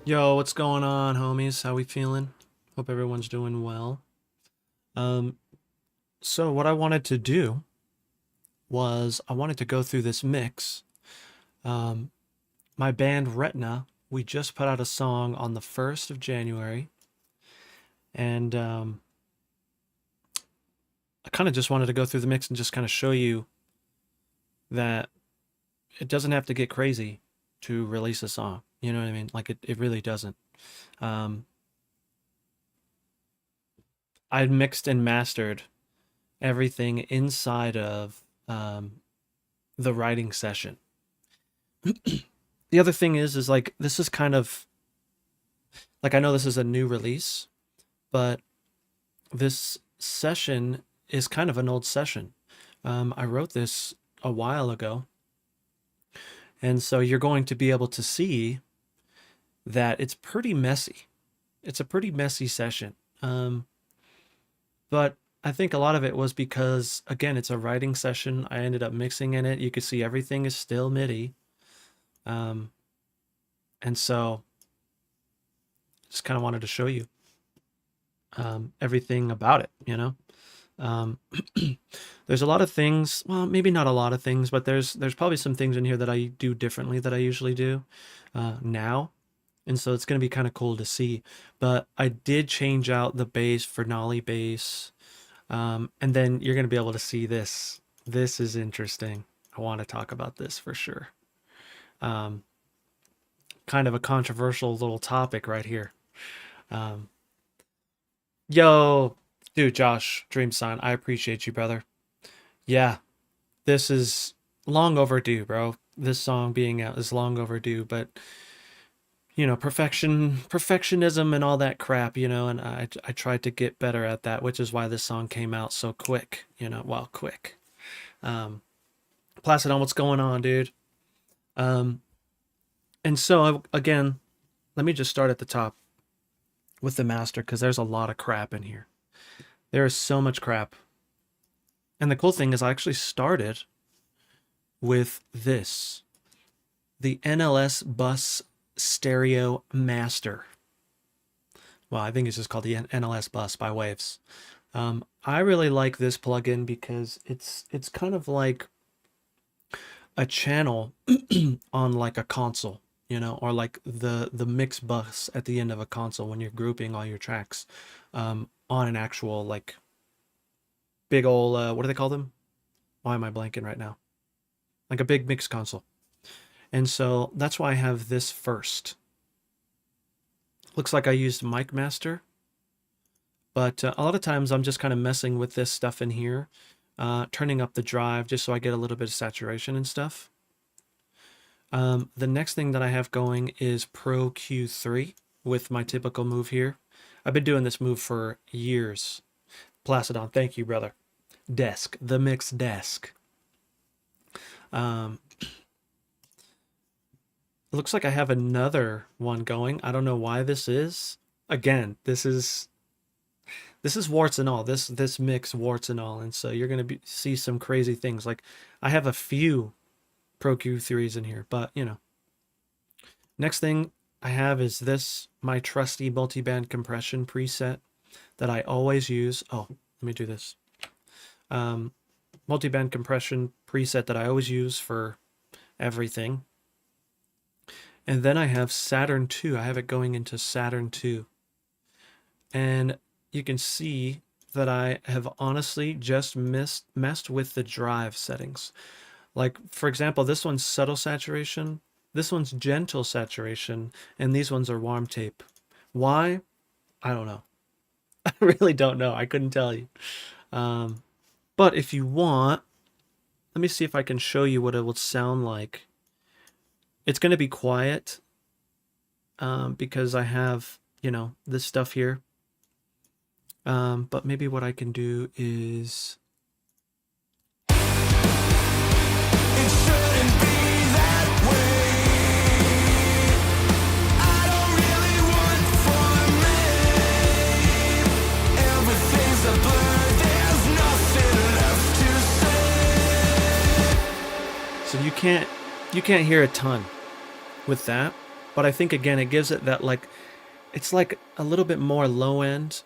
Yo, what's going on, homies? How we feeling? Hope everyone's doing well. Um, so what I wanted to do was I wanted to go through this mix. Um, my band Retina, we just put out a song on the 1st of January, and I kind of just wanted to go through the mix and just kind of show you that it doesn't have to get crazy to release a song. You know what I mean? Like it really doesn't. Um, I mixed and mastered everything inside of the writing session. The other thing is like this is kind of like I know this is a new release, but this session is kind of an old session. I wrote this a while ago, and so you're going to be able to see that it's pretty messy. It's a pretty messy session. But I think a lot of it was because, again, it's a writing session. I ended up mixing in it. You can see everything is still MIDI. Um, and so just kind of wanted to show you everything about it, you know? Um, there's a lot of things, well, maybe not a lot of things, but there's probably some things in here that I do differently that I usually do now. And so it's going to be kind of cool to see. But I did change out the bass for Nolly bass. And then you're going to be able to see this. This is interesting. I want to talk about this for sure. Um, Kind of a controversial little topic right here. Um, Yo, dude, Josh, Dream Sign, I appreciate you, brother. Yeah, this is long overdue, bro. This song being out is long overdue, but perfectionism and all that crap, and I tried to get better at that, which is why this song came out so quick, well, quick. Um, Placidon, what's going on, dude? Um, and so again, let me just start at the top with the master because there's a lot of crap in here. There is so much crap. And the cool thing is I actually started with this, the NLS Bus Stereo Master. Well, I think it's just called the NLS Bus by Waves. I really like this plugin because it's kind of like a channel on like a console, or like the mix bus at the end of a console when you're grouping all your tracks on an actual like big old what do they call them? Why am I blanking right now? Like a big mix console. And so that's why I have this first. Looks like I used Mic Master, but a lot of times I'm just kind of messing with this stuff in here, turning up the drive just so I get a little bit of saturation and stuff. The next thing that I have going is Pro Q3 with my typical move here. I've been doing this move for years. Placidon, thank you, brother. Desk, the mix desk. It looks like I have another one going. I don't know why this is. Again, this is warts and all. This mix warts and all, and so you're gonna see some crazy things. Like I have a few Pro Q3s in here, but Next thing I have is this, my trusty multiband compression preset that I always use. Oh, let me do this. Multiband compression preset that I always use for everything. And then I have Saturn 2. I have it going into Saturn 2. And you can see that I have honestly just messed with the drive settings. Like, for example, this one's subtle saturation, this one's gentle saturation, and these ones are warm tape. Why? I don't know. I really don't know. I couldn't tell you. But if you want, let me see if I can show you what it would sound like. It's going to be quiet because I have, this stuff here. But maybe what I can do is... It shouldn't be that way. I don't really want for me. Everything's a blur. There's nothing left to say. So you can't hear a ton with that. But I think, again, it gives it that, like, it's like a little bit more low end.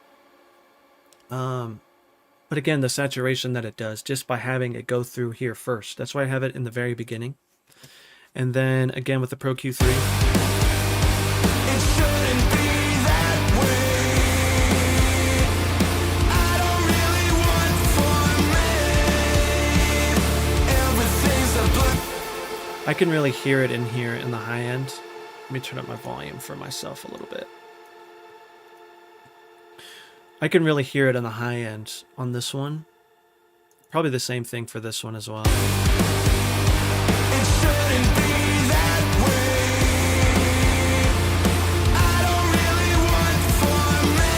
But again, the saturation that it does just by having it go through here first. That's why I have it in the very beginning. And then again with the Pro Q3. It shouldn't be that way. I don't really want for me. Everything's a blur. I can really hear it in here in the high end. Let me turn up my volume for myself a little bit. I can really hear it in the high end on this one. Probably the same thing for this one as well. It shouldn't be that way. I don't really want for me.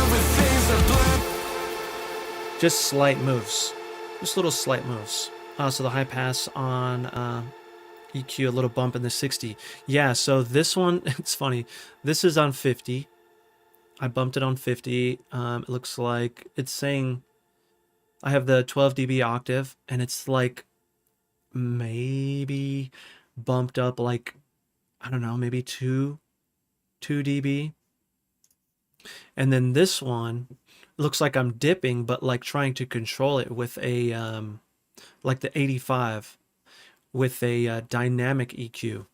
Everything's a blur. Just slight moves. Just little slight moves. So the high pass on EQ, a little bump in the 60. Yeah, so this one, it's funny. This is on 50. I bumped it on 50. It looks like it's saying I have the 12 dB octave, and it's like maybe bumped up like, I don't know, maybe 2 dB. And then this one looks like I'm dipping, but like trying to control it with a like the 85 with a dynamic EQ.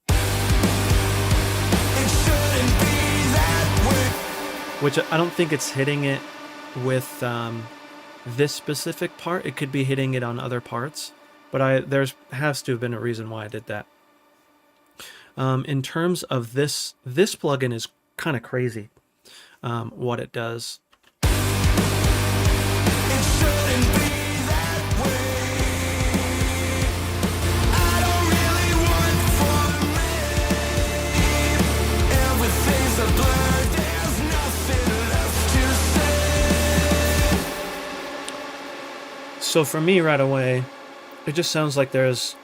It shouldn't be that way. Which I don't think it's hitting it with this specific part. It could be hitting it on other parts, but there's has to have been a reason why I did that. In terms of this plugin is kind of crazy. What it does. It shouldn't be that way. I don't really want for me. Everything's a blur. There's nothing left to say. So for me right away, it just sounds like there's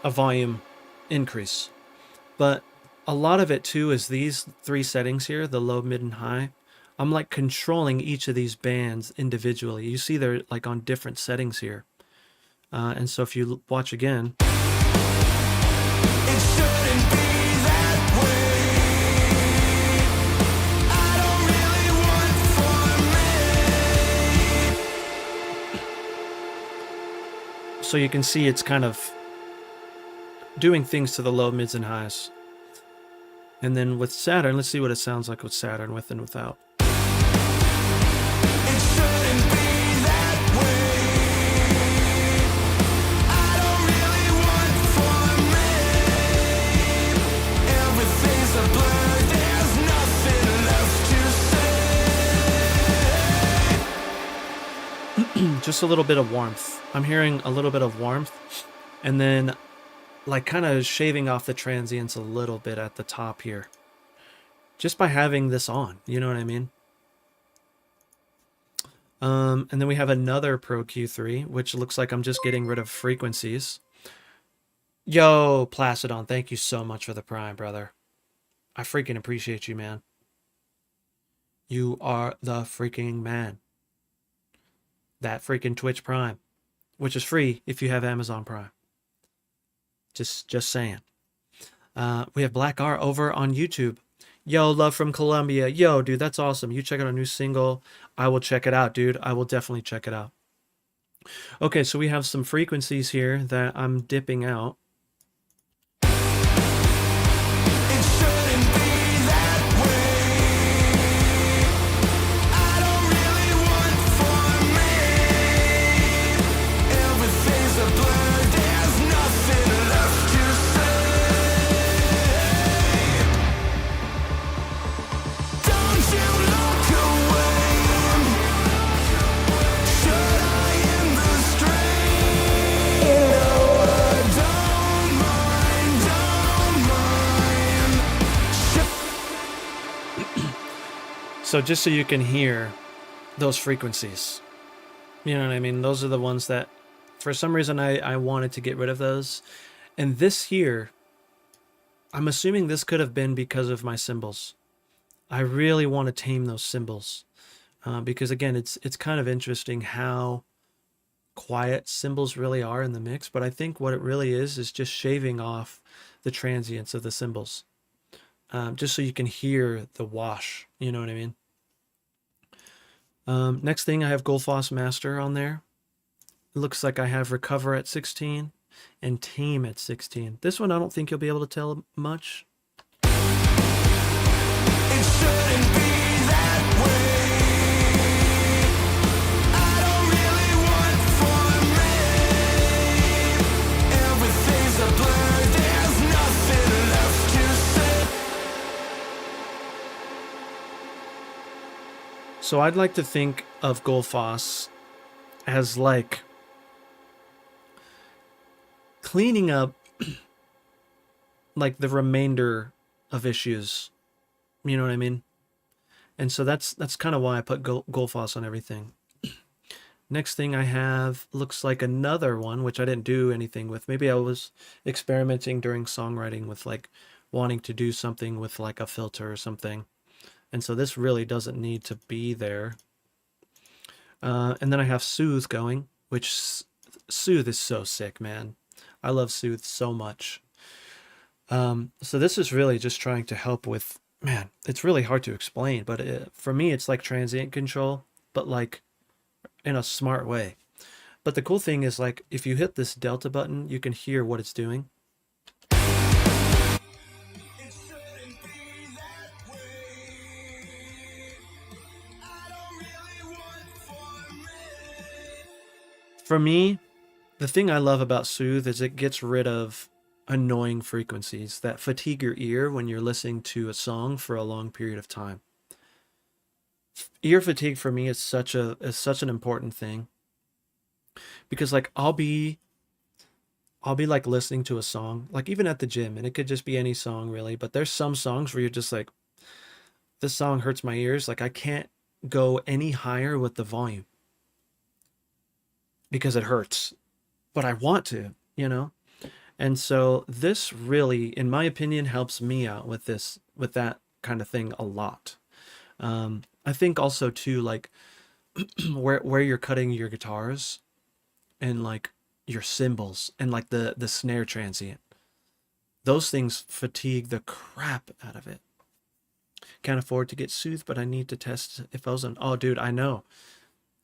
a volume increase. But a lot of it too is these 3 settings here, the low, mid, and high. I'm like controlling each of these bands individually. You see they're like on different settings here. And so if you watch again, It shouldn't be that way. I don't really want for me. so you can see it's kind of doing things to the low, mids, and highs. And then with Saturn, let's see what it sounds like with Saturn, with and without. It shouldn't be that way. I don't really want for me. Everything's a blur. There's nothing left to say. Just a little bit of warmth. I'm hearing a little bit of warmth, and then like kind of shaving off the transients a little bit at the top here. Just by having this on, you know what I mean? And then we have another Pro Q3, which looks like I'm just getting rid of frequencies. Yo, Placidon, thank you so much for the Prime, brother. I freaking appreciate you, man. You are the freaking man. That freaking Twitch Prime, which is free if you have Amazon Prime. Just saying. We have Black R over on YouTube. Yo, love from Colombia. Yo, dude, that's awesome. You check out our new single. I will check it out, dude. I will definitely check it out. Okay, so we have some frequencies here that I'm dipping out. It shouldn't be that way. I don't really want for me. Everything's a blur. There's nothing left to say. Don't you look away. Shuteye Industry. No, I don't mind. So just so you can hear those frequencies. You know what I mean? Those are the ones that, for some reason, I wanted to get rid of those. And this here, I'm assuming this could have been because of my cymbals. I really want to tame those cymbals. Because again, it's kind of interesting how quiet cymbals really are in the mix, but I think what it really is just shaving off the transients of the cymbals, just so you can hear the wash. You know what I mean? Next thing, I have Goldfoss Master on there. It looks like I have Recover at 16 and Tame at 16. This one I don't think you'll be able to tell much. It shouldn't be that way. I don't really want for me. Everything's a blur. There's nothing left to say. So I'd like to think of Goldfoss as like cleaning up like the remainder of issues. You know what I mean? And so that's kind of why I put Goldfoss on everything. Next thing I have looks like another one, which I didn't do anything with. Maybe I was experimenting during songwriting with like wanting to do something with like a filter or something. And so this really doesn't need to be there. And then I have Soothe going, which Soothe is so sick, man. I love Soothe so much. So this is really just trying to help with, man, it's really hard to explain, but for me, it's like transient control, but like in a smart way. But the cool thing is like, if you hit this delta button, you can hear what it's doing. It shouldn't be that way. I don't really want for me. For me, the thing I love about Soothe is it gets rid of annoying frequencies that fatigue your ear when you're listening to a song for a long period of time. Ear fatigue for me is such an important thing, because like I'll be like listening to a song, like even at the gym, and it could just be any song really, but there's some songs where you're just like, this song hurts my ears, like I can't go any higher with the volume because it hurts, but I want to, you know? And so this really, in my opinion, helps me out with that kind of thing a lot. I think also too, like where you're cutting your guitars and like your cymbals and like the snare transient, those things fatigue the crap out of it. Can't afford to get Soothed, but I need to test if I was on. Oh, dude, I know.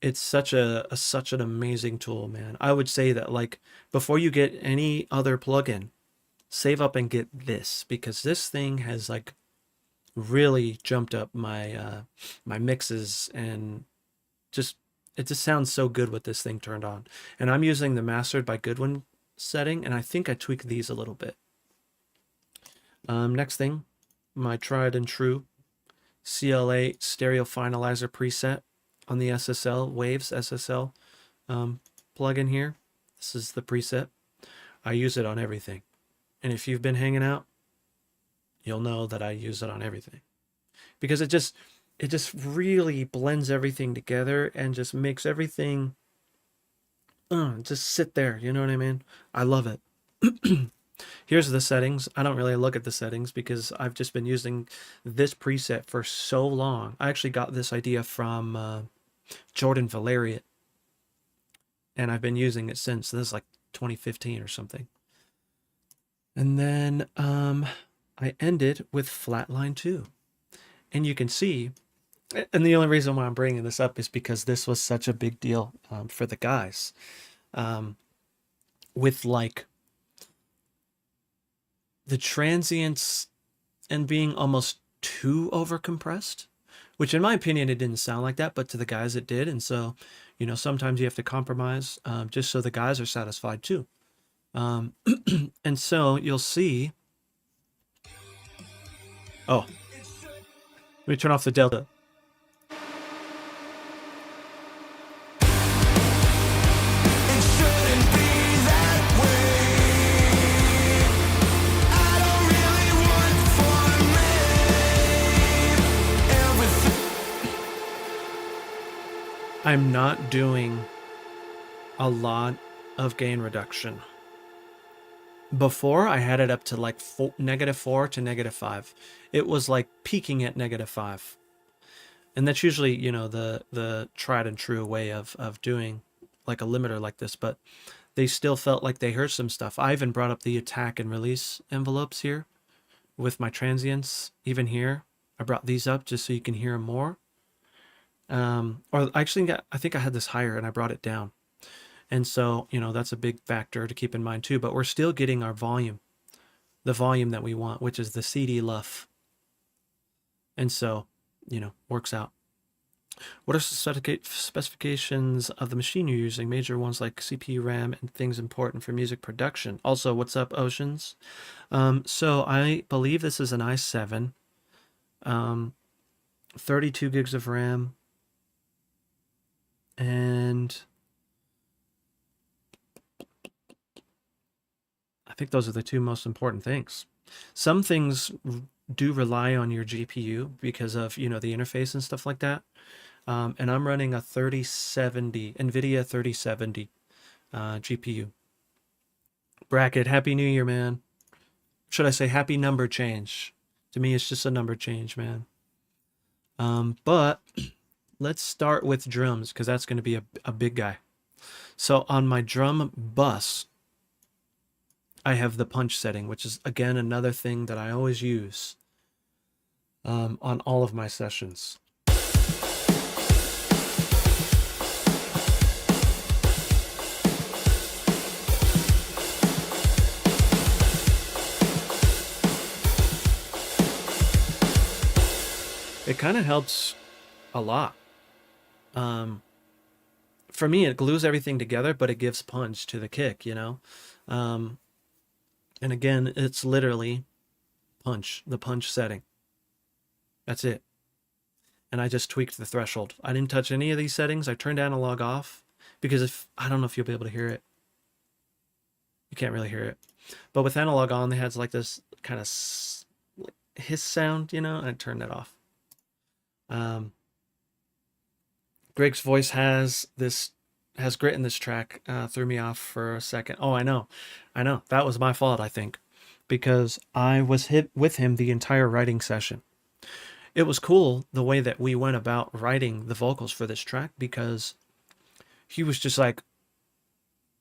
It's such an amazing tool, man. I would say that like before you get any other plugin, save up and get this, because this thing has like really jumped up my my mixes, and it just sounds so good with this thing turned on. And I'm using the Mastered by Goodwin setting, and I think I tweaked these a little bit. Next thing, my tried and true CLA stereo finalizer preset on the SSL Waves SSL plugin here. This is the preset. I use it on everything, and if you've been hanging out, you'll know that I use it on everything, because it just really blends everything together and just makes everything just sit there. You know what I mean? I love it. Here's the settings. I don't really look at the settings because I've just been using this preset for so long. I actually got this idea from Jordan Valerian, and I've been using it since. This is like 2015 or something. And then I ended with Flatline 2. And you can see, and the only reason why I'm bringing this up is because this was such a big deal for the guys. With like the transients and being almost too overcompressed, which in my opinion, it didn't sound like that, but to the guys it did. And so, you know, sometimes you have to compromise just so the guys are satisfied too. And so you'll see, oh, let me turn off the delta. It shouldn't be that way. I don't really want for me. Everything. I'm not doing a lot of gain reduction. Before, I had it up to like -4 to -5. It was like peaking at -5. And that's usually, you know, the tried and true way of doing like a limiter like this, but they still felt like they heard some stuff. I even brought up the attack and release envelopes here with my transients. Even here, I brought these up just so you can hear them more. Or actually, I think I had this higher and I brought it down. And so, that's a big factor to keep in mind too. But we're still getting our volume, the volume that we want, which is the CD LUF. And so, works out. What are specifications of the machine you're using? Major ones like CPU, RAM, and things important for music production. Also, what's up, Oceans? So I believe this is an i7, 32 gigs of RAM, and I think those are the two most important things. Some things do rely on your GPU because of, the interface and stuff like that. And I'm running a 3070, NVIDIA 3070 GPU. Bracket, Happy New Year, man. Should I say happy number change? To me, it's just a number change, man. But let's start with drums because that's going to be a big guy. So on my drum bus, I have the punch setting, which is, again, another thing that I always use on all of my sessions. It kind of helps a lot. For me, it glues everything together, but it gives punch to the kick, And again, it's literally punch, the punch setting. That's it. And I just tweaked the threshold. I didn't touch any of these settings. I turned analog off because I don't know if you'll be able to hear it. You can't really hear it. But with analog on, they had like this kind of hiss sound, and I turned that off. Greg's voice has grit in this track. Threw me off for a second. Oh, I know. That was my fault, I think, because I was hit with him the entire writing session. It was cool the way that we went about writing the vocals for this track because he was just like,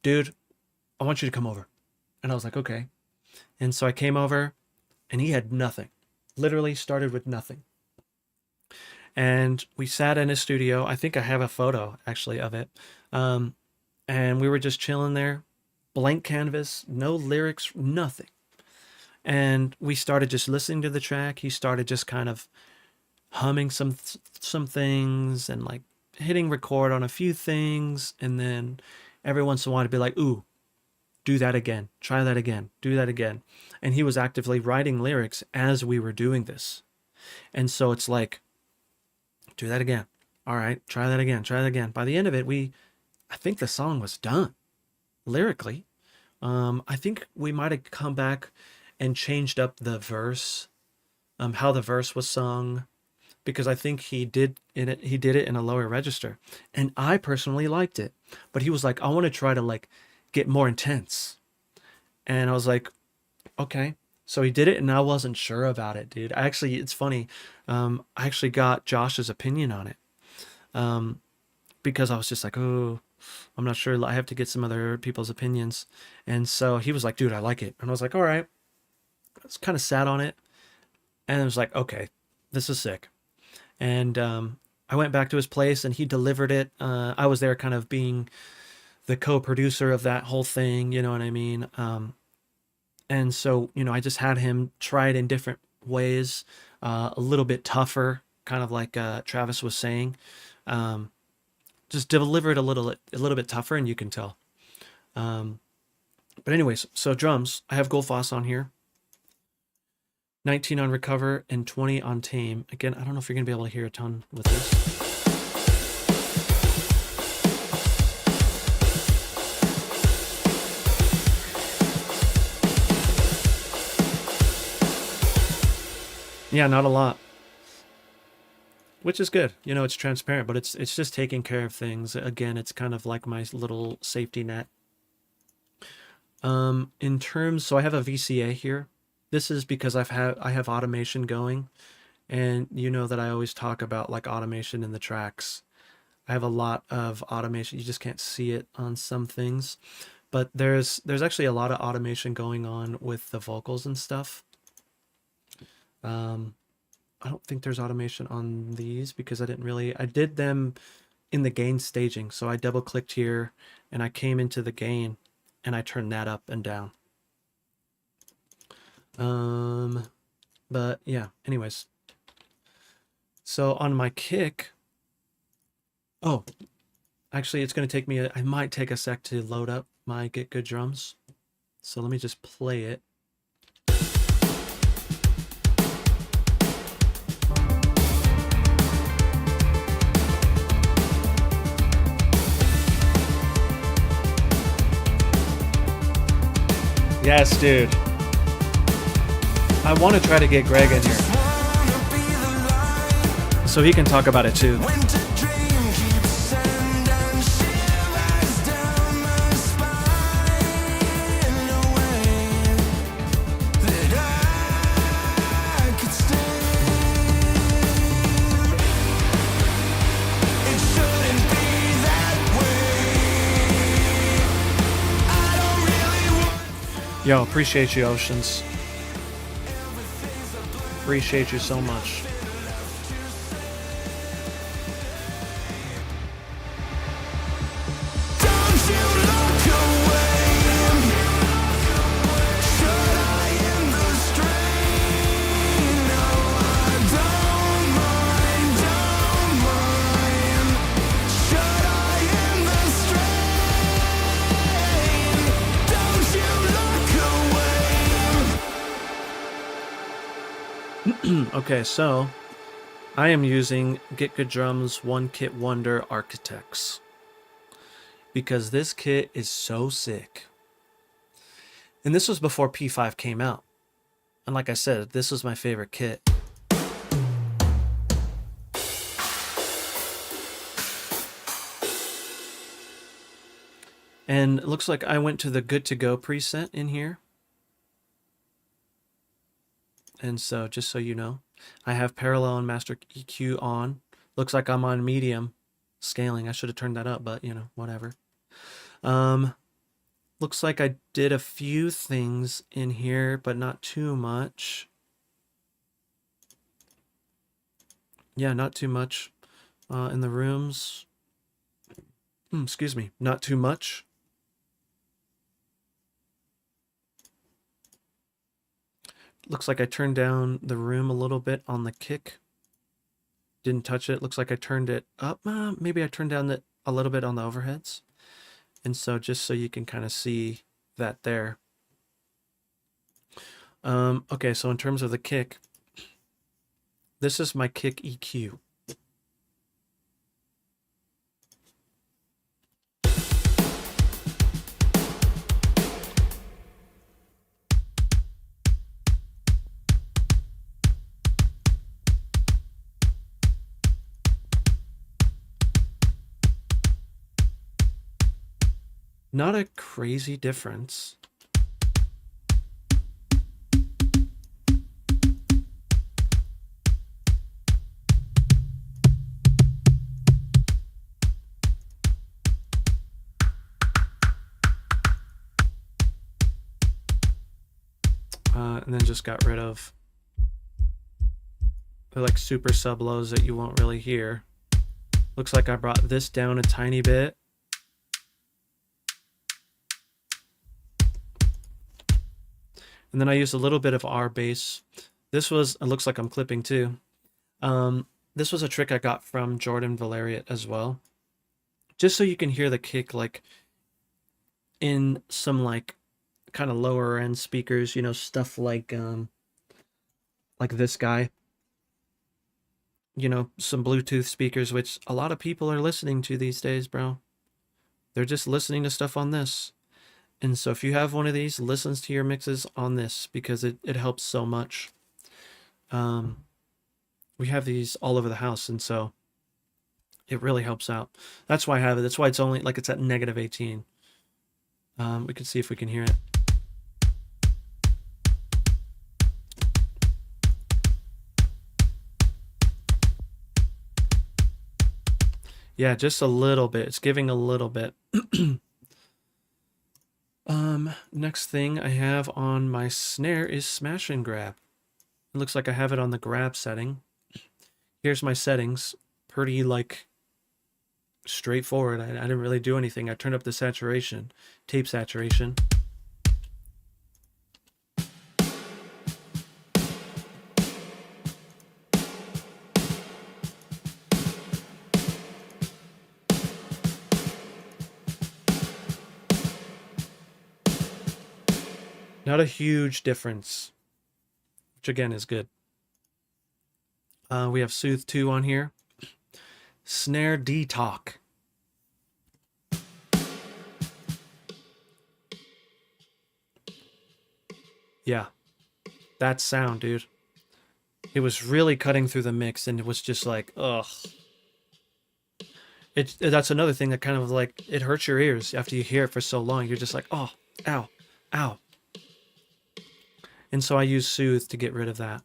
dude, I want you to come over. And I was like, okay. And so I came over and he had nothing. Literally started with nothing. And we sat in his studio. I think I have a photo actually of it. And we were just chilling there, blank canvas, no lyrics, nothing. And we started just listening to the track. He started just kind of humming some things and like hitting record on a few things. And then every once in a while to be like, ooh, do that again, try that again, do that again. And he was actively writing lyrics as we were doing this. And so it's like, do that again. All right, try that again, try that again. By the end of it, I think the song was done lyrically. I think we might have come back and changed up the verse, how the verse was sung, because I think he did it in a lower register. And I personally liked it. But he was like, I want to try to like get more intense. And I was like, okay. So he did it and I wasn't sure about it, dude. It's funny. I actually got Josh's opinion on it. Because I was just like, oh, I'm not sure. I have to get some other people's opinions. And so he was like, dude, I like it. And I was like, all right. I was kind of sat on it. And I was like, okay, this is sick. And I went back to his place and he delivered it. I was there kind of being the co-producer of that whole thing, you know what I mean? And so, I just had him try it in different ways, a little bit tougher, kind of like Travis was saying. Just deliver it a little bit tougher and you can tell. But anyways, so drums, I have Goldfoss on here. 19 on Recover and 20 on Tame. Again, I don't know if you're going to be able to hear a ton with this. Yeah, not a lot. Which is good. It's transparent, but it's just taking care of things. Again, it's kind of like my little safety net. So I have a VCA here. This is because I have automation going, and that I always talk about like automation in the tracks. I have a lot of automation. You just can't see it on some things, but there's actually a lot of automation going on with the vocals and stuff. Um, I don't think there's automation on these because I did them in the gain staging. So I double clicked here and I came into the gain and I turned that up and down. But yeah, anyways. So on my kick, oh, actually it's going to take me, I might take a sec to load up my Get Good Drums. So let me just play it. Yes, dude. I want to try to get Greg in here so he can talk about it too. Yo, appreciate you, Oceans. Appreciate you so much. Okay, so I am using Get Good Drums One Kit Wonder Architects because this kit is so sick. And this was before P5 came out. And like I said, this was my favorite kit. And it looks like I went to the Good to Go preset in here. And so, just so you know, I have parallel and master EQ on. Looks like I'm on medium scaling. I should have turned that up, but you know, whatever. Looks like I did a few things in here, but not too much. Yeah, not too much in the rooms. Excuse me, not too much. Looks like I turned down the room a little bit on the kick. Didn't touch it. Looks like I turned it up. Maybe I turned down a little bit on the overheads. And so just so you can kind of see that there. Okay, so in terms of the kick, this is my kick EQ. Not a crazy difference. And then just got rid of the like super sub lows that you won't really hear. Looks like I brought this down a tiny bit. And then I used a little bit of R bass. This was, it looks like I'm clipping too. This was a trick I got from Jordan Valeriot as well. Just so you can hear the kick like in some like kind of lower end speakers, you know, stuff like this guy. You know, some Bluetooth speakers, which a lot of people are listening to these days, bro. They're just listening to stuff on this. And so if you have one of these, listens to your mixes on this because it helps so much. We have these all over the house, and so it really helps out. That's why I have it. That's why it's only like it's at -18. We can see if we can hear it. Yeah, just a little bit. It's giving a little bit. Next thing I have on my snare is smash and grab. It looks like I have it on the grab setting. Here's my settings. Pretty, like, straightforward. I didn't really do anything. I turned up the saturation, tape saturation. Not a huge difference, which again is good. We have Soothe 2 on here. Snare D-Talk. Yeah, that sound, dude. It was really cutting through the mix, and it was just like, ugh. That's another thing that kind of like, it hurts your ears after you hear it for so long. You're just like, oh, ow, ow. And so I use Soothe to get rid of that.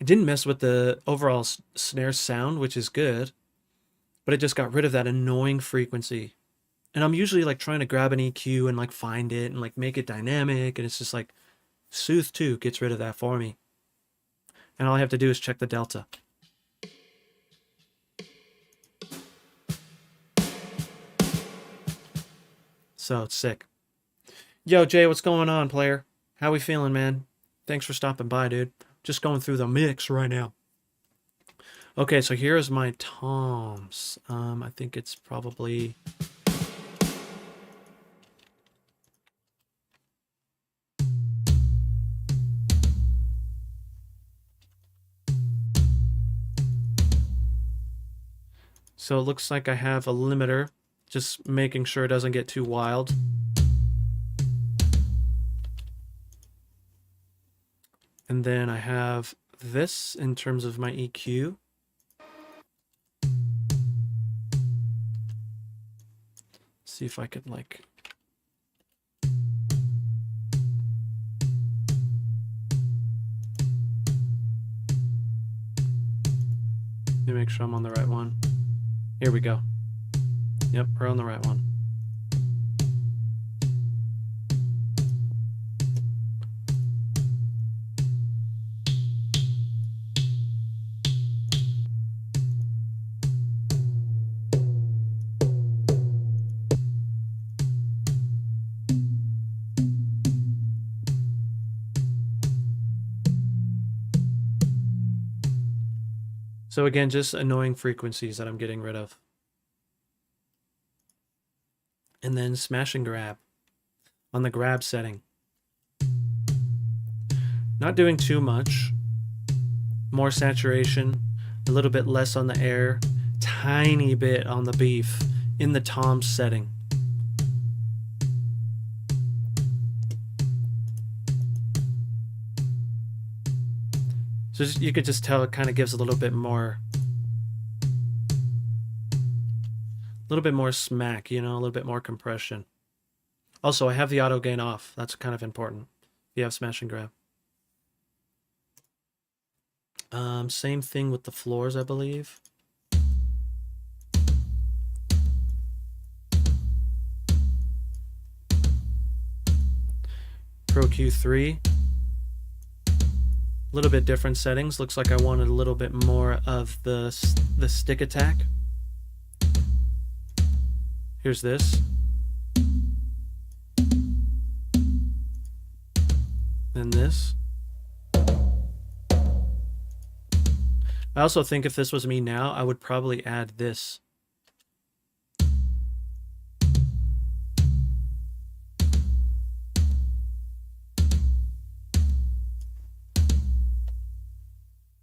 It didn't mess with the overall snare sound, which is good, but it just got rid of that annoying frequency. And I'm usually like trying to grab an EQ and like find it and like make it dynamic, and it's just like Soothe 2 gets rid of that for me. And all I have to do is check the delta. So it's sick. Yo, Jay, what's going on, player? How we feeling, man? Thanks for stopping by, dude. Just going through the mix right now. Okay, so here is my toms. I think it's probably... So it looks like I have a limiter, just making sure it doesn't get too wild. And then I have this in terms of my EQ. See if I could like... Let me make sure I'm on the right one. Here we go. Yep, we're on the right one. So again, just annoying frequencies that I'm getting rid of. And then smash and grab on the grab setting. Not doing too much. More saturation, a little bit less on the air, tiny bit on the beef in the tom setting. So you could just tell it kind of gives a little bit more smack, you know, a little bit more compression. Also, I have the auto gain off. That's kind of important if you have smash and grab. Same thing with the floors, I believe. Pro Q3. A little bit different settings. Looks like I wanted a little bit more of the stick attack. Here's this. Then this. I also think if this was me now, I would probably add this.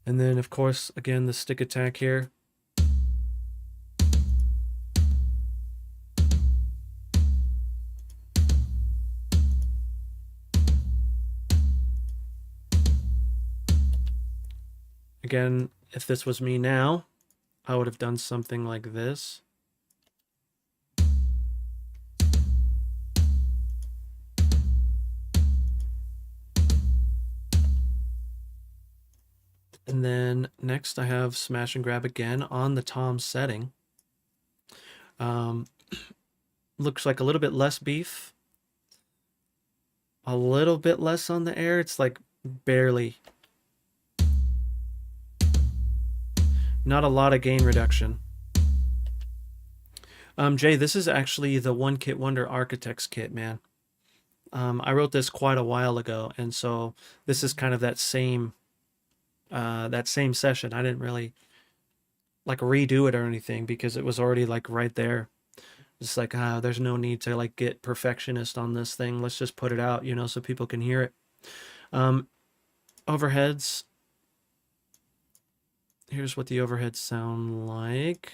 And then, of course, again, the stick attack here. Again, if this was me now, I would have done something like this. And then next I have smash and grab again on the tom setting. Looks like a little bit less beef, a little bit less on the air. It's like barely. Not a lot of gain reduction. Jay, this is actually the One Kit Wonder Architects kit, man. I wrote this quite a while ago, and so this is kind of that same session. I didn't really like redo it or anything because it was already like right there. It's like, there's no need to like get perfectionist on this thing. Let's just put it out, so people can hear it. Overheads. Here's what the overheads sound like.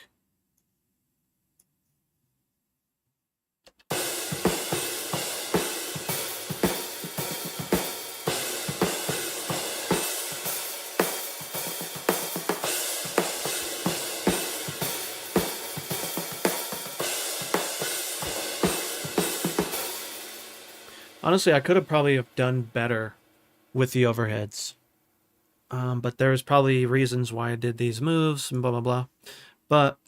Honestly, I could have probably have done better with the overheads. But there's probably reasons why I did these moves and blah, blah, blah. But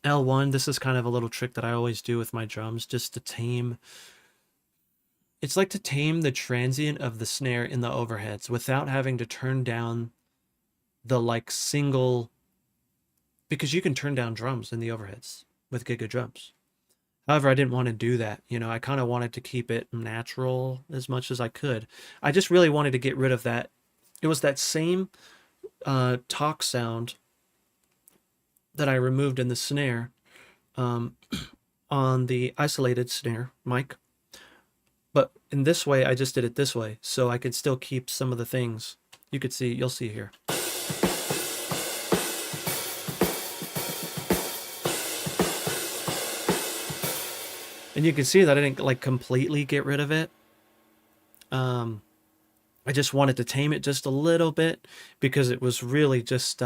L1, this is kind of a little trick that I always do with my drums just to tame. It's like to tame the transient of the snare in the overheads without having to turn down the like single, because you can turn down drums in the overheads with Giga drums. However, I didn't want to do that. I kind of wanted to keep it natural as much as I could. I just really wanted to get rid of that. It was that same talk sound that I removed in the snare on the isolated snare mic. But in this way, I just did it this way, so I could still keep some of the things. You'll see here. And you can see that I didn't like completely get rid of it. I just wanted to tame it just a little bit because it was really just,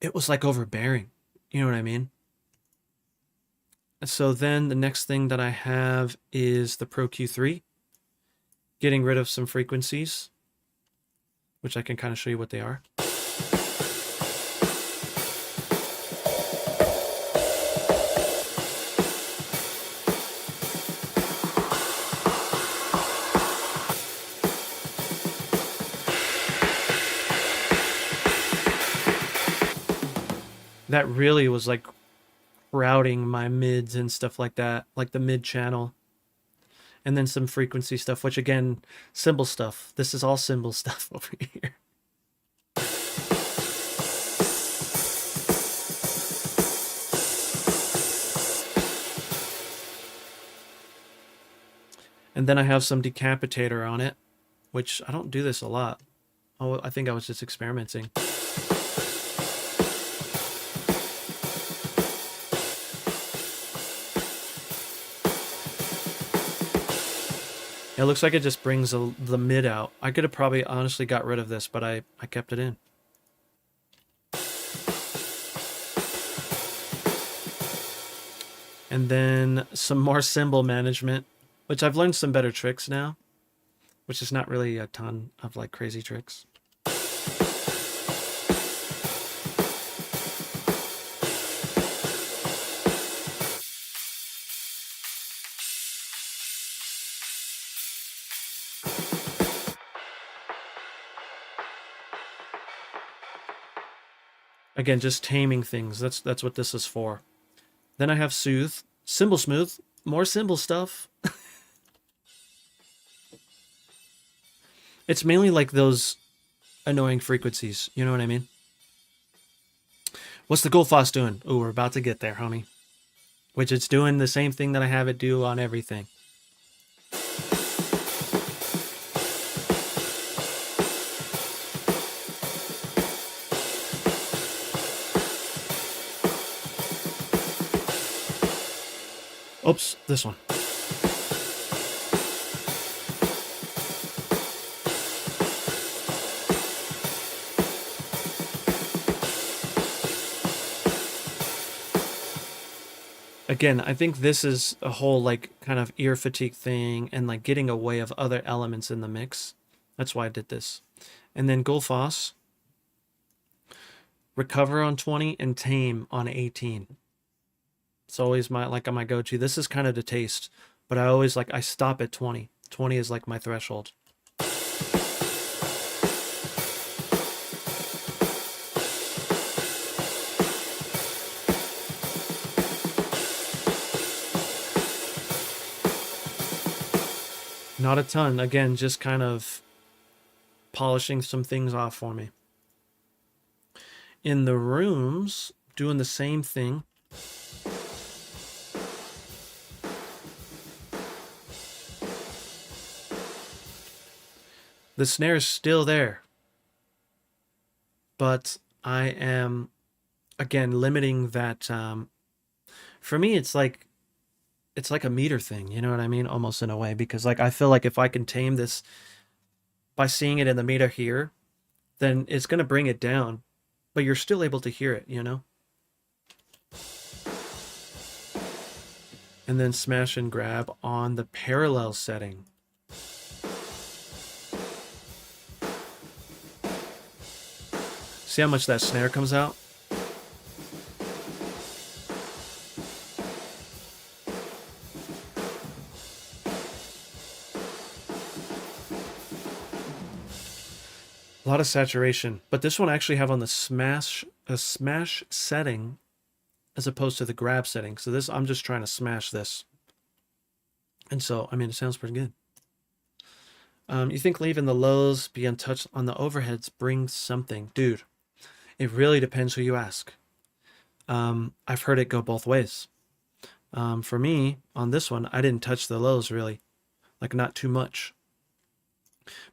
it was like overbearing. You know what I mean? So then the next thing that I have is the Pro Q3, getting rid of some frequencies, which I can kind of show you what they are. That really was like routing my mids and stuff like that, like the mid channel. And then some frequency stuff, which again, cymbal stuff. This is all cymbal stuff over here. And then I have some decapitator on it, which I don't do this a lot. Oh, I think I was just experimenting. It looks like it just brings the mid out. I could have probably honestly got rid of this, but I kept it in. And then some more cymbal management, which I've learned some better tricks now, which is not really a ton of like crazy tricks. Again, just taming things. That's what this is for. Then I have Soothe. Cymbal Smooth. More cymbal stuff. It's mainly like those annoying frequencies. You know what I mean? What's the Goldfoss doing? Oh, we're about to get there, homie. Which it's doing the same thing that I have it do on everything. Oops, this one. Again, I think this is a whole like kind of ear fatigue thing and like getting away of other elements in the mix. That's why I did this. And then Gulfoss, recover on 20 and tame on 18. It's always my go-to. This is kind of the taste, but I always I stop at 20. 20 is like my threshold. Not a ton. Again, just kind of polishing some things off for me. In the rooms, doing the same thing. The snare is still there, but I am, again, limiting that. For me, it's like a meter thing, you know what I mean? Almost in a way, because I feel like if I can tame this by seeing it in the meter here, then it's going to bring it down, but you're still able to hear it, you know? And then smash and grab on the parallel setting. See how much that snare comes out? A lot of saturation, but this one I actually have on the smash setting as opposed to the grab setting. So this, I'm just trying to smash this. And so, I mean, it sounds pretty good. You think leaving the lows be untouched on the overheads brings something? Dude, it really depends who you ask. I've heard it go both ways. For me, on this one, I didn't touch the lows really. Not too much.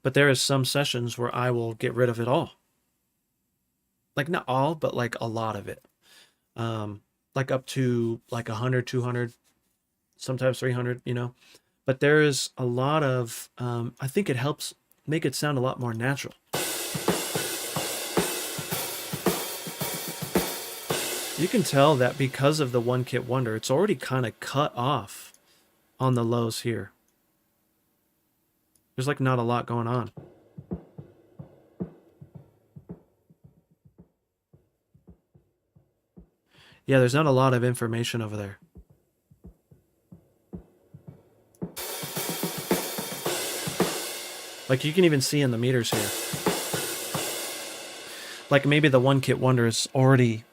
But there is some sessions where I will get rid of it all. Not all, but a lot of it. Up to 100, 200, sometimes 300, you know. But there is a lot of, I think it helps make it sound a lot more natural. You can tell that because of the one kit wonder, it's already kind of cut off on the lows here. There's not a lot going on. Yeah, there's not a lot of information over there. You can even see in the meters here. Maybe the one kit wonder is already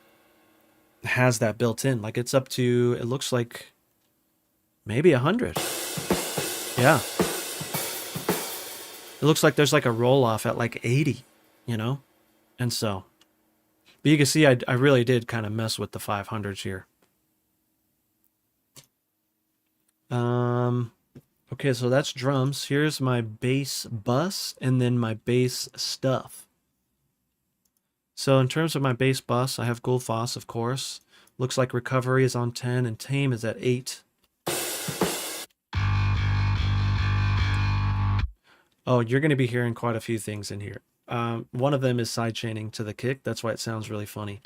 has that built in. It's up to, it looks like maybe 100. Yeah. It looks like there's a roll off at 80, you know? And so, but you can see I really did kind of mess with the 500s here. Okay, so that's drums. Here's my bass bus and then my bass stuff. So in terms of my bass bus, I have Gulfoss, of course. Looks like recovery is on 10 and tame is at 8. Oh, you're going to be hearing quite a few things in here. One of them is sidechaining to the kick. That's why it sounds really funny.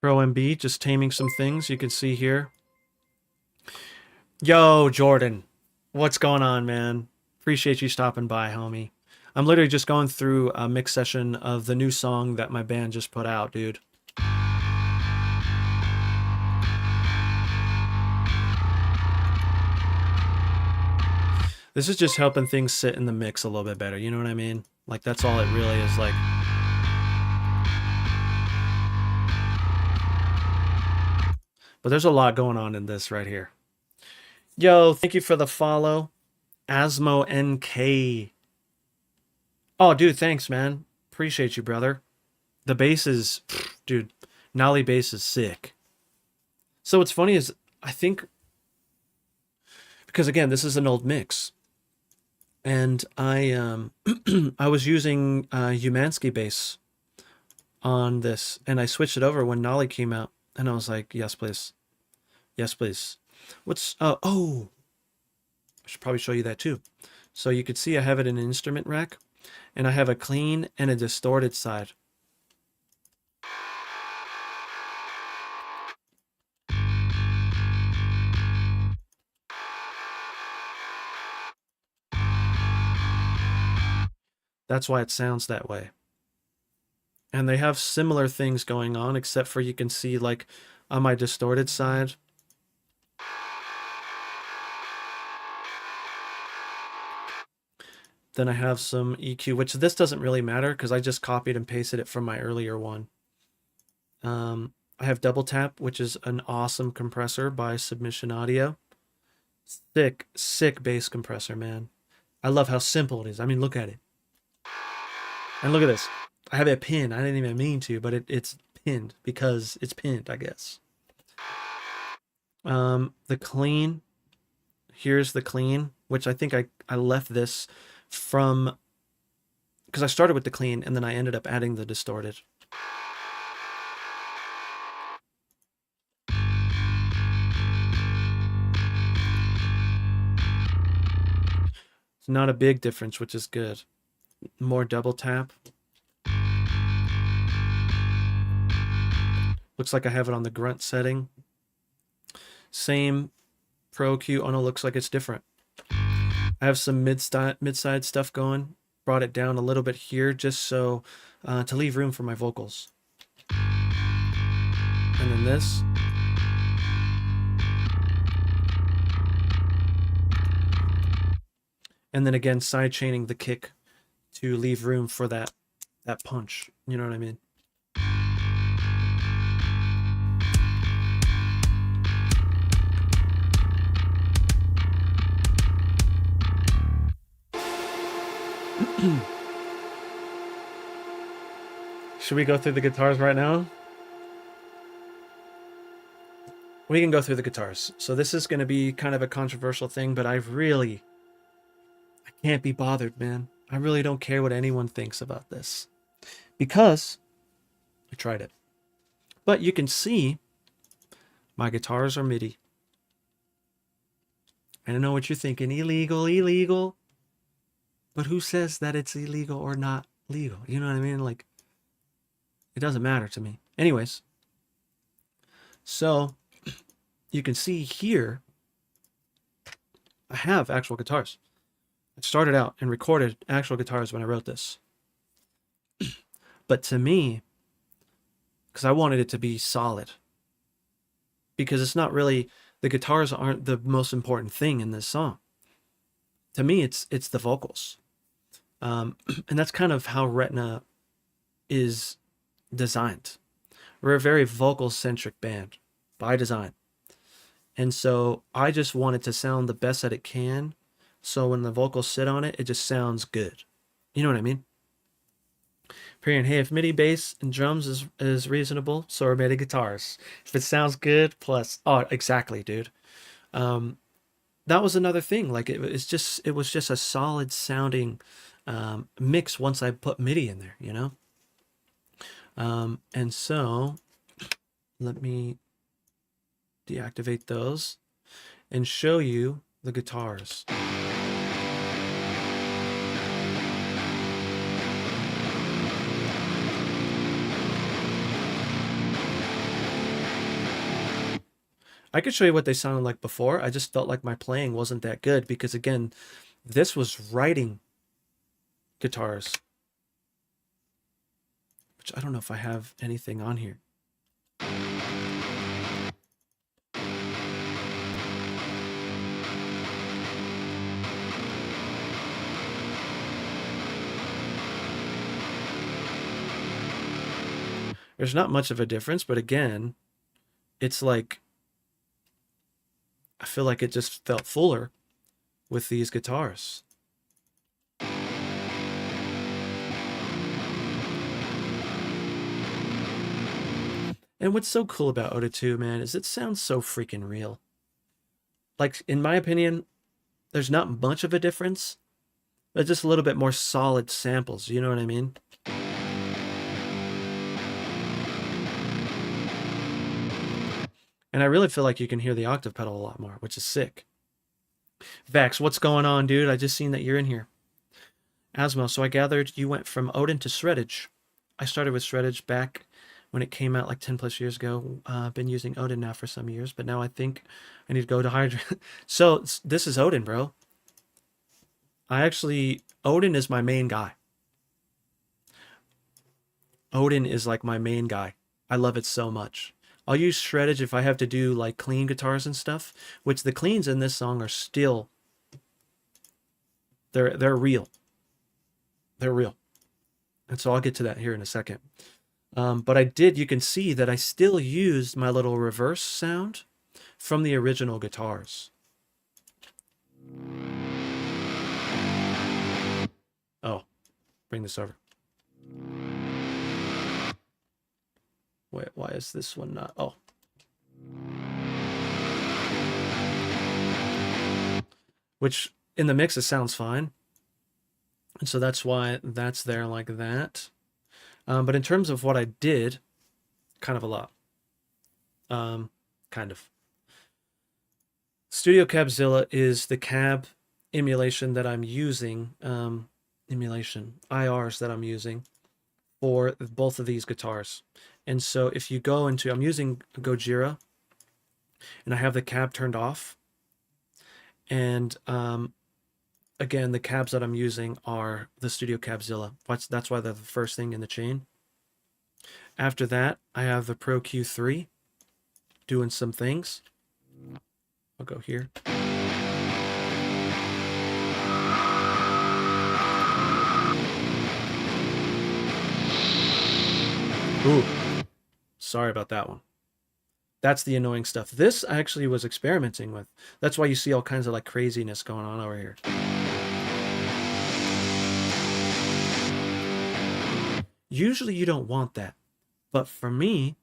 Pro MB, just taming some things you can see here. Yo, Jordan. What's going on, man? Appreciate you stopping by, homie. I'm literally just going through a mix session of the new song that my band just put out, dude. This is just helping things sit in the mix a little bit better, you know what I mean? That's all it really is But there's a lot going on in this right here. Yo, thank you for the follow. Asmo NK. Oh, dude, thanks, man. Appreciate you, brother. The bass is, dude, Nolly bass is sick. So what's funny is, I think, because again, this is an old mix. And I I was using Umansky bass on this, and I switched it over when Nolly came out, and I was like, yes, please. Yes, please. What's, oh, I should probably show you that too. So you could see I have it in an instrument rack, and I have a clean and a distorted side. That's why it sounds that way. And they have similar things going on, except for you can see, like, on my distorted side, then I have some EQ, which this doesn't really matter because I just copied and pasted it from my earlier one. I have Double Tap, which is an awesome compressor by Submission Audio. Sick, sick bass compressor, man. I love how simple it is. I mean, look at it. And look at this. I have it pinned. I didn't even mean to, but it's pinned because it's pinned, I guess. The clean. Here's the clean, which I think I left this from, because I started with the clean and then I ended up adding the distorted. It's not a big difference, which is good. More double tap. Looks like I have it on the grunt setting. Same Pro Q. Oh no, looks like it's different. I have some mid-side stuff going. Brought it down a little bit here just so to leave room for my vocals. And then this. And then again, side chaining the kick to leave room for that punch. You know what I mean? Should we go through the guitars right now? We can go through the guitars. So this is going to be kind of a controversial thing, but I can't be bothered, man. I really don't care what anyone thinks about this because I tried it. But you can see my guitars are MIDI. I don't know what you're thinking. Illegal, illegal. But who says that it's illegal or not legal? You know what I mean? Like, it doesn't matter to me. Anyways, so you can see here, I have actual guitars. I started out and recorded actual guitars when I wrote this. But to me, because I wanted it to be solid, because it's not really, the guitars aren't the most important thing in this song. To me, it's the vocals. And that's kind of how Retina is designed. We're a very vocal-centric band by design. And so I just want it to sound the best that it can. So when the vocals sit on it, it just sounds good. You know what I mean? Period. Hey, if MIDI bass and drums is reasonable, so are MIDI guitars. If it sounds good, plus, oh, exactly, dude. That was another thing. Like it was just a solid sounding mix once I put MIDI in there, you know? And so let me deactivate those and show you the guitars. I could show you what they sounded like before. I just felt like my playing wasn't that good because, again, this was writing guitars, which I don't know if I have anything on here. There's not much of a difference, but again, it's like, I feel like it just felt fuller with these guitars. And what's so cool about Oda 2, man, is it sounds so freaking real. Like, in my opinion, there's not much of a difference, but just a little bit more solid samples, you know what I mean? And I really feel like you can hear the octave pedal a lot more, which is sick. Vex, what's going on, dude? I just seen that you're in here. Asmo, so I gathered you went from Odin to Shreddage. I started with Shreddage back when it came out like 10 plus years ago. I've been using Odin now for some years, but now I think I need to go to Hydra. So this is Odin, bro. Odin is my main guy. Odin is like my main guy. I love it so much. I'll use Shreddage if I have to do like clean guitars and stuff, which the cleans in this song are still, they're real. They're real. And so I'll get to that here in a second. But you can see that I still used my little reverse sound from the original guitars. Oh, bring this over. Wait, why is this one not? Oh. Which in the mix, it sounds fine. And so that's why that's there like that. But in terms of what I did, kind of a lot. Kind of. Studio Cabzilla is the cab emulation that I'm using, IRs that I'm using for both of these guitars. And so if you go into, I'm using Gojira, and I have the cab turned off. And again, the cabs that I'm using are the Studio Cabzilla. That's why they're the first thing in the chain. After that, I have the Pro Q3 doing some things. I'll go here. Ooh, sorry about that one. That's the annoying stuff. This I actually was experimenting with. That's why you see all kinds of like craziness going on over here. Usually you don't want that. But for me,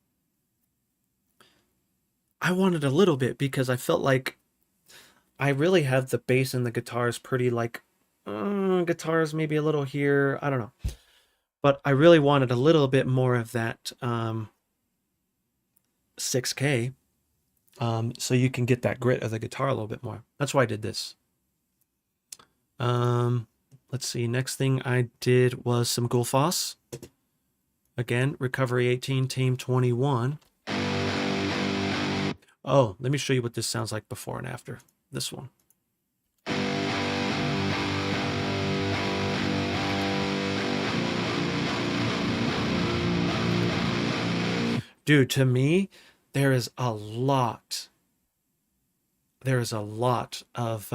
I wanted a little bit because I felt like I really have the bass and the guitars pretty like, guitars maybe a little here. I don't know. But I really wanted a little bit more of that 6K, so you can get that grit of the guitar a little bit more. That's why I did this. Let's see. Next thing I did was some Gullfoss. Again, Recovery 18, Tame 21. Oh, let me show you what this sounds like before and after. This one. Dude, to me, there is a lot of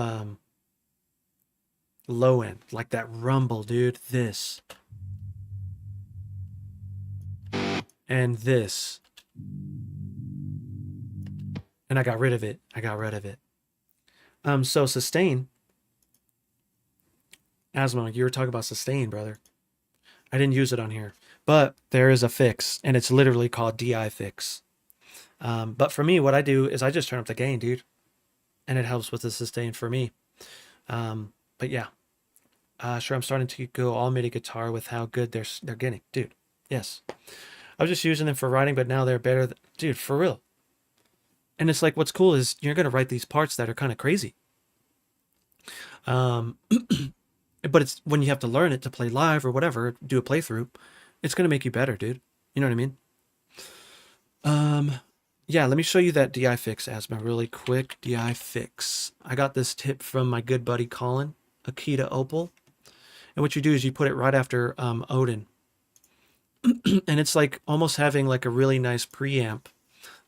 low end, like that rumble, dude. This. And this. And I got rid of it. So sustain. Asmo, you were talking about sustain, brother. I didn't use it on here. But there is a fix, and it's literally called DI fix. But for me, what I do is I just turn up the gain, dude. And it helps with the sustain for me. But yeah. Sure, I'm starting to go all MIDI guitar with how good they're getting. Dude, yes. I was just using them for writing, but now they're better. Dude, for real. And it's like, what's cool is you're going to write these parts that are kind of crazy. But it's when you have to learn it to play live or whatever, do a playthrough, it's going to make you better, dude. You know what I mean? Yeah, let me show you that DI fix, Asma, really quick. DI fix. I got this tip from my good buddy Colin, Akita Opal. And what you do is you put it right after Odin. And it's like almost having like a really nice preamp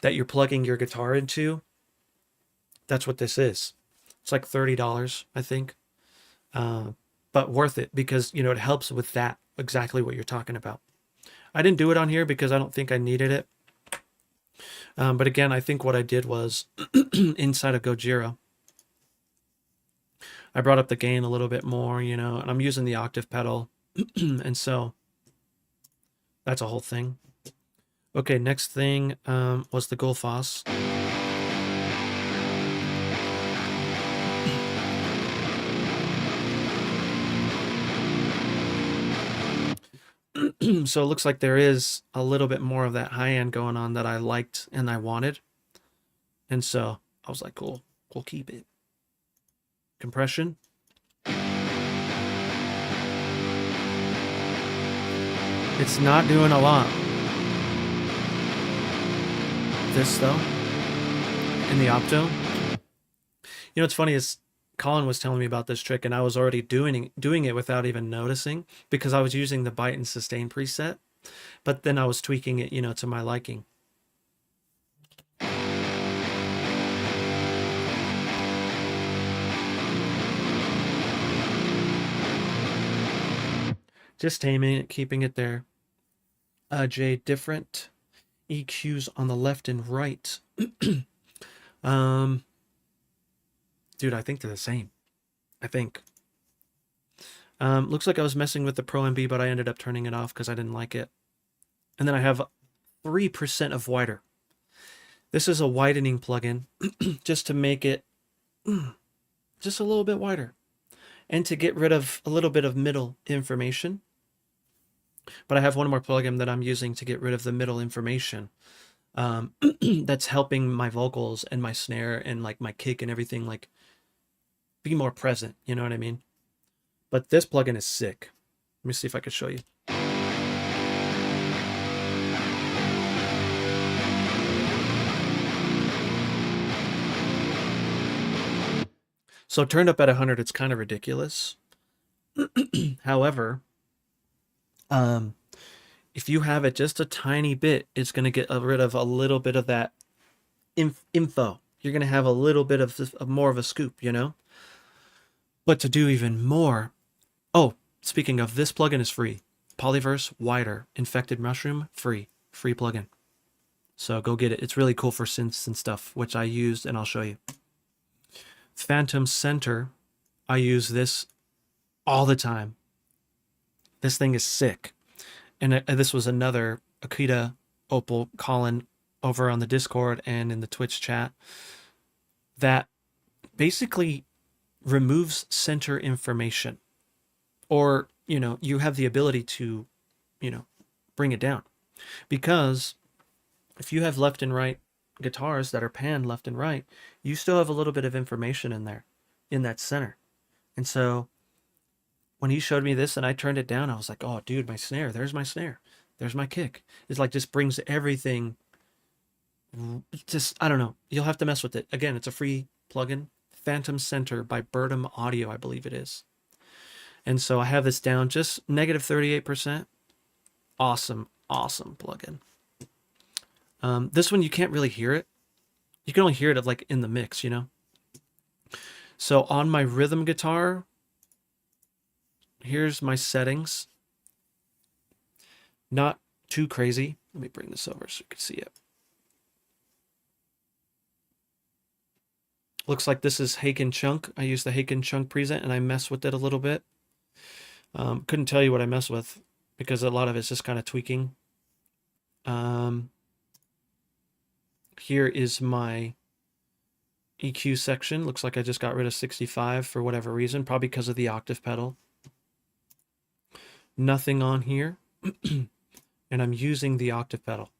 that you're plugging your guitar into. That's what this is. It's like $30, I think. But worth it because, you know, it helps with that, exactly what you're talking about. I didn't do it on here because I don't think I needed it. But again, I think what I did was inside of Gojira, I brought up the gain a little bit more, you know, and I'm using the octave pedal. And so that's a whole thing. Okay, next thing was the Gullfoss. So it looks like there is a little bit more of that high end going on that I liked and I wanted. And so I was like, cool, we'll keep it. Compression. It's not doing a lot. This though, in the opto. You know what's funny is Colin was telling me about this trick, and I was already doing it without even noticing because I was using the bite and sustain preset, but then I was tweaking it, to my liking. Just taming it, keeping it there. Jay, different EQs on the left and right. um, dude, I think they're the same. I think. Looks like I was messing with the Pro MB, but I ended up turning it off because I didn't like it. And then I have 3% of wider. This is a widening plugin just to make it just a little bit wider and to get rid of a little bit of middle information. But I have one more plugin that I'm using to get rid of the middle information. That's helping my vocals and my snare and like my kick and everything like be more present. You know what I mean? But this plugin is sick. Let me see if I could show you. So turned up at 100, it's kind of ridiculous. However, if you have it just a tiny bit, it's going to get rid of a little bit of that info. You're going to have a little bit of more of a scoop, But to do even more, oh, speaking of, this plugin is free. Polyverse Wider Infected Mushroom, free plugin. So go get it. It's really cool for synths and stuff, which I used, and I'll show you. Phantom Center, I use this all the time. This thing is sick. And this was another Akita Opal Colin over on the Discord and in the Twitch chat that basically removes center information. Or, you have the ability to, bring it down. Because if you have left and right guitars that are panned left and right, you still have a little bit of information in there, in that center. And so when he showed me this and I turned it down, I was like, oh, dude, my snare. There's my snare. There's my kick. It's like just brings everything. Just, I don't know. You'll have to mess with it. Again, it's a free plugin. Phantom Center by Birdom Audio, I believe it is. And so I have this down just negative 38%. Awesome, awesome plugin. This one, you can't really hear it. You can only hear it like in the mix, So on my rhythm guitar, here's my settings. Not too crazy. Let me bring this over so you can see it. Looks like this is Haken Chunk. I use the Haken Chunk preset and I mess with it a little bit. Couldn't tell you what I mess with because a lot of it's just kind of tweaking. Here is my EQ section. Looks like I just got rid of 65 for whatever reason, probably because of the octave pedal. Nothing on here. And I'm using the octave pedal.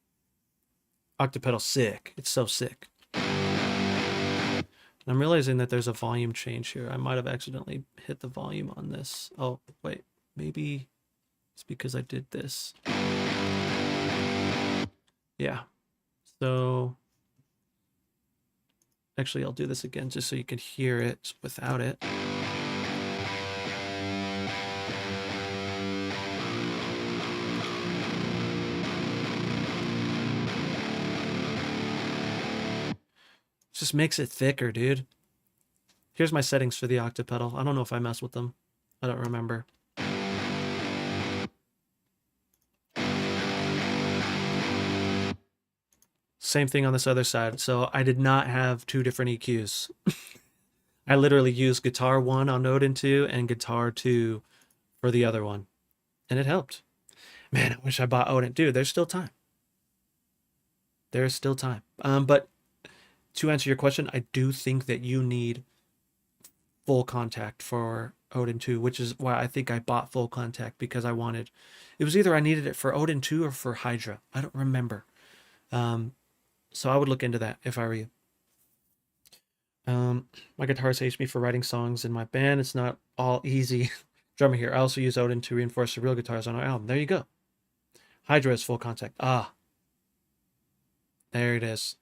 Octave pedal sick. It's so sick. And I'm realizing that there's a volume change here. I might have accidentally hit the volume on this. Oh, wait. Maybe it's because I did this. Yeah. So actually, I'll do this again just so you can hear it without it. Just makes it thicker, dude. Here's my settings for the octave pedal. I don't know if I mess with them. I don't remember. Same thing on this other side. So I did not have two different EQs. I literally used guitar 1 on Odin 2 and guitar 2 for the other one. And it helped. Man, I wish I bought Odin. Dude, there's still time. There's still time. But to answer your question, I do think that you need full contact for Odin 2, which is why I think I bought full contact, because I wanted, it was either I needed it for Odin 2 or for Hydra. I don't remember. So I would look into that if I were you. My guitarist hates me for writing songs in my band. It's not all easy. Drummer here. I also use Odin to reinforce the real guitars on our album. There you go. Hydra is full contact. Ah, there it is.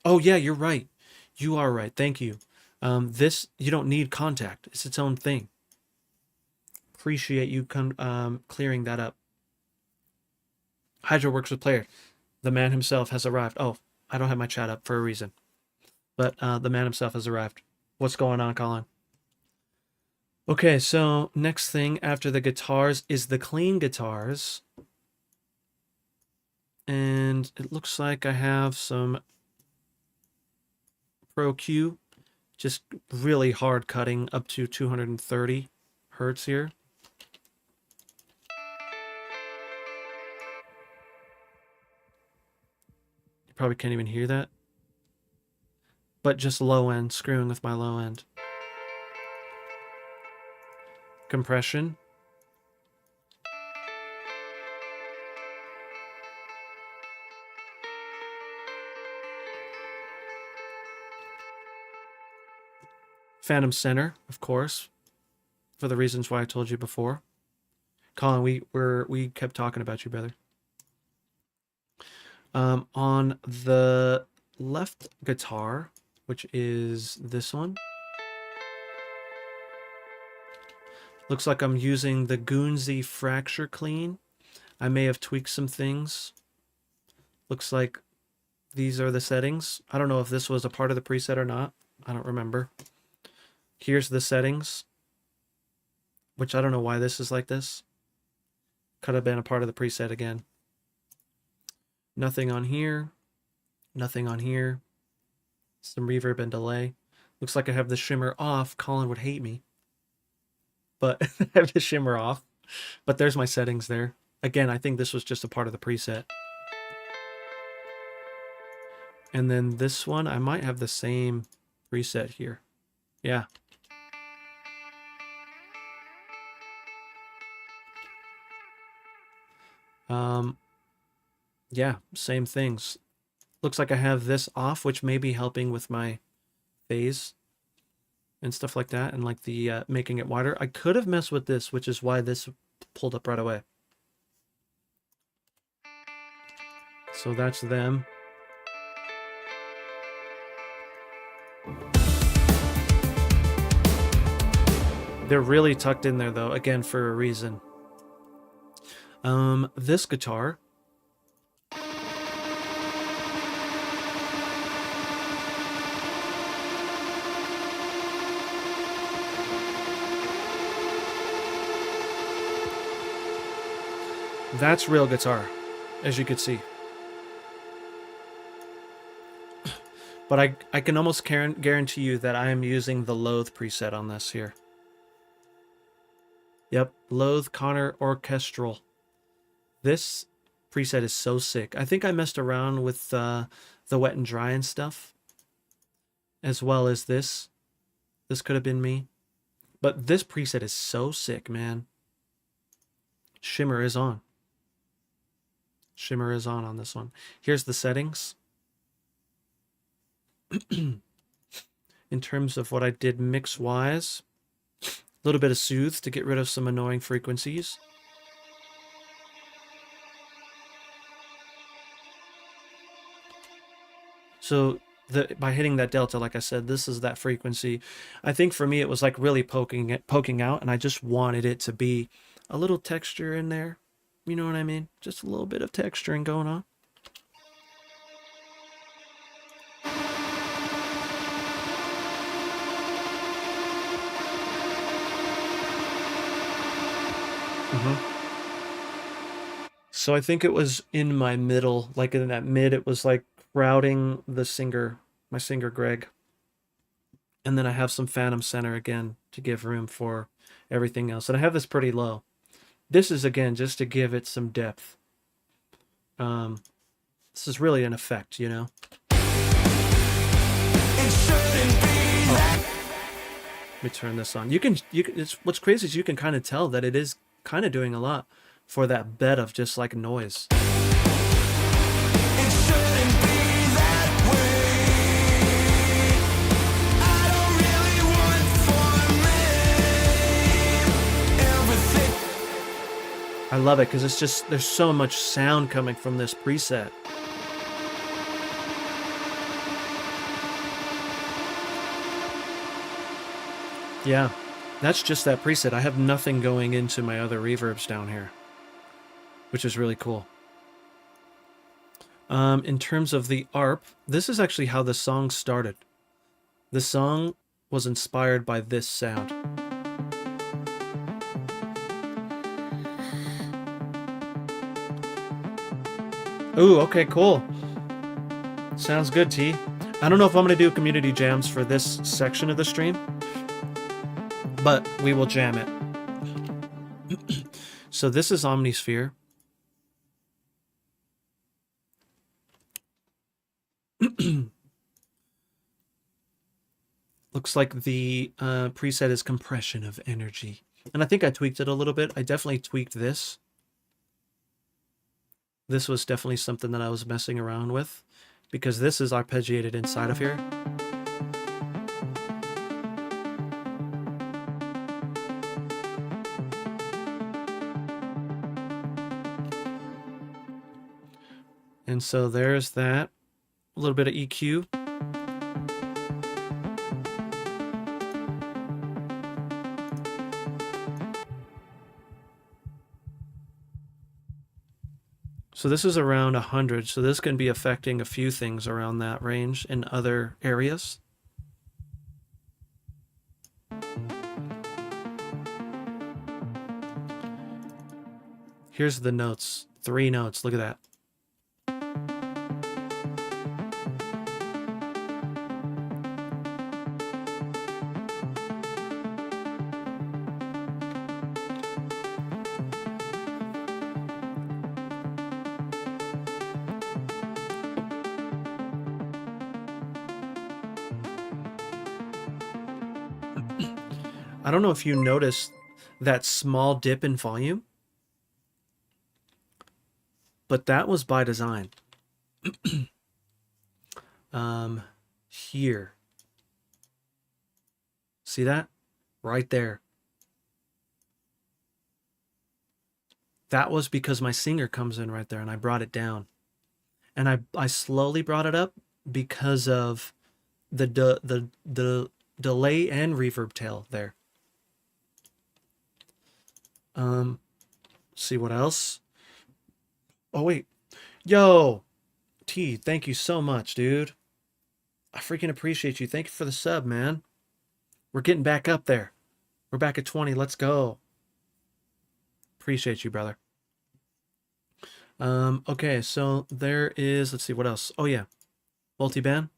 Oh yeah, you're right. You are right. Thank you. This you don't need contact. It's its own thing. Appreciate you clearing that up. Hydra works with player. The man himself has arrived. Oh, I don't have my chat up for a reason. But the man himself has arrived. What's going on, Colin? Okay, so next thing after the guitars is the clean guitars. And it looks like I have some Pro Q, just really hard cutting up to 230 hertz here. You probably can't even hear that. But just low end, screwing with my low end. Compression. Phantom center, of course, for the reasons why I told you before. Colin, we kept talking about you, brother. On the left guitar, which is this one, looks like I'm using the Goonsey Fracture Clean. I may have tweaked some things. Looks like these are the settings. I don't know if this was a part of the preset or not. I don't remember. Here's the settings, which I don't know why this is like this. Could have been a part of the preset again. Nothing on here. Nothing on here. Some reverb and delay. Looks like I have the shimmer off. Colin would hate me. But I have the shimmer off. But there's my settings there. Again, I think this was just a part of the preset. And then this one, I might have the same preset here. Yeah. Yeah, same things. Looks like I have this off, which may be helping with my phase and stuff like that, and like the making it wider. I could have messed with this, which is why this pulled up right away. So that's them. They're really tucked in there, though, again, for a reason. This guitar. That's real guitar, as you could see. But I can almost guarantee you that I am using the Loathe preset on this here. Yep, Loathe Connor Orchestral. This preset is so sick. I think I messed around with the wet and dry and stuff, as well as this. This could have been me. But this preset is so sick, man. Shimmer is on. Shimmer is on this one. Here's the settings. In terms of what I did mix-wise, a little bit of soothe to get rid of some annoying frequencies. So by hitting that delta, like I said, this is that frequency. I think for me it was like really poking out, and I just wanted it to be a little texture in there. You know what I mean? Just a little bit of texturing going on. So I think it was in my middle, like in that mid, it was like crowding the singer, my singer Greg. And then I have some phantom center again to give room for everything else. And I have this pretty low. This is, again, just to give it some depth. This is really an effect, you know? Oh. Let me turn this on. You can what's crazy is you can kind of tell that it is kind of doing a lot for that bed of just like noise. I love it because it's just, there's so much sound coming from this preset. Yeah, that's just that preset. I have nothing going into my other reverbs down here, which is really cool. In terms of the ARP, this is actually how the song started. The song was inspired by this sound. Ooh, okay, cool. Sounds good, T. I don't know if I'm going to do community jams for this section of the stream, but we will jam it. So this is Omnisphere. Looks like the preset is compression of energy. And I think I tweaked it a little bit. I definitely tweaked this. This was definitely something that I was messing around with, because this is arpeggiated inside of here. And so there's that. A little bit of EQ. So this is around 100, so this can be affecting a few things around that range in other areas. Here's the notes. 3 notes, look at that. I don't know if you noticed that small dip in volume, but that was by design. Here. See that? Right there. That was because my singer comes in right there and I brought it down. And I slowly brought it up because of the delay and reverb tail there. See what else? Oh wait. Yo, T, thank you so much, dude. I freaking appreciate you. Thank you for the sub, man. We're getting back up there. We're back at 20. Let's go. Appreciate you, brother. Okay, so there is, let's see, what else? Oh yeah. Multiband.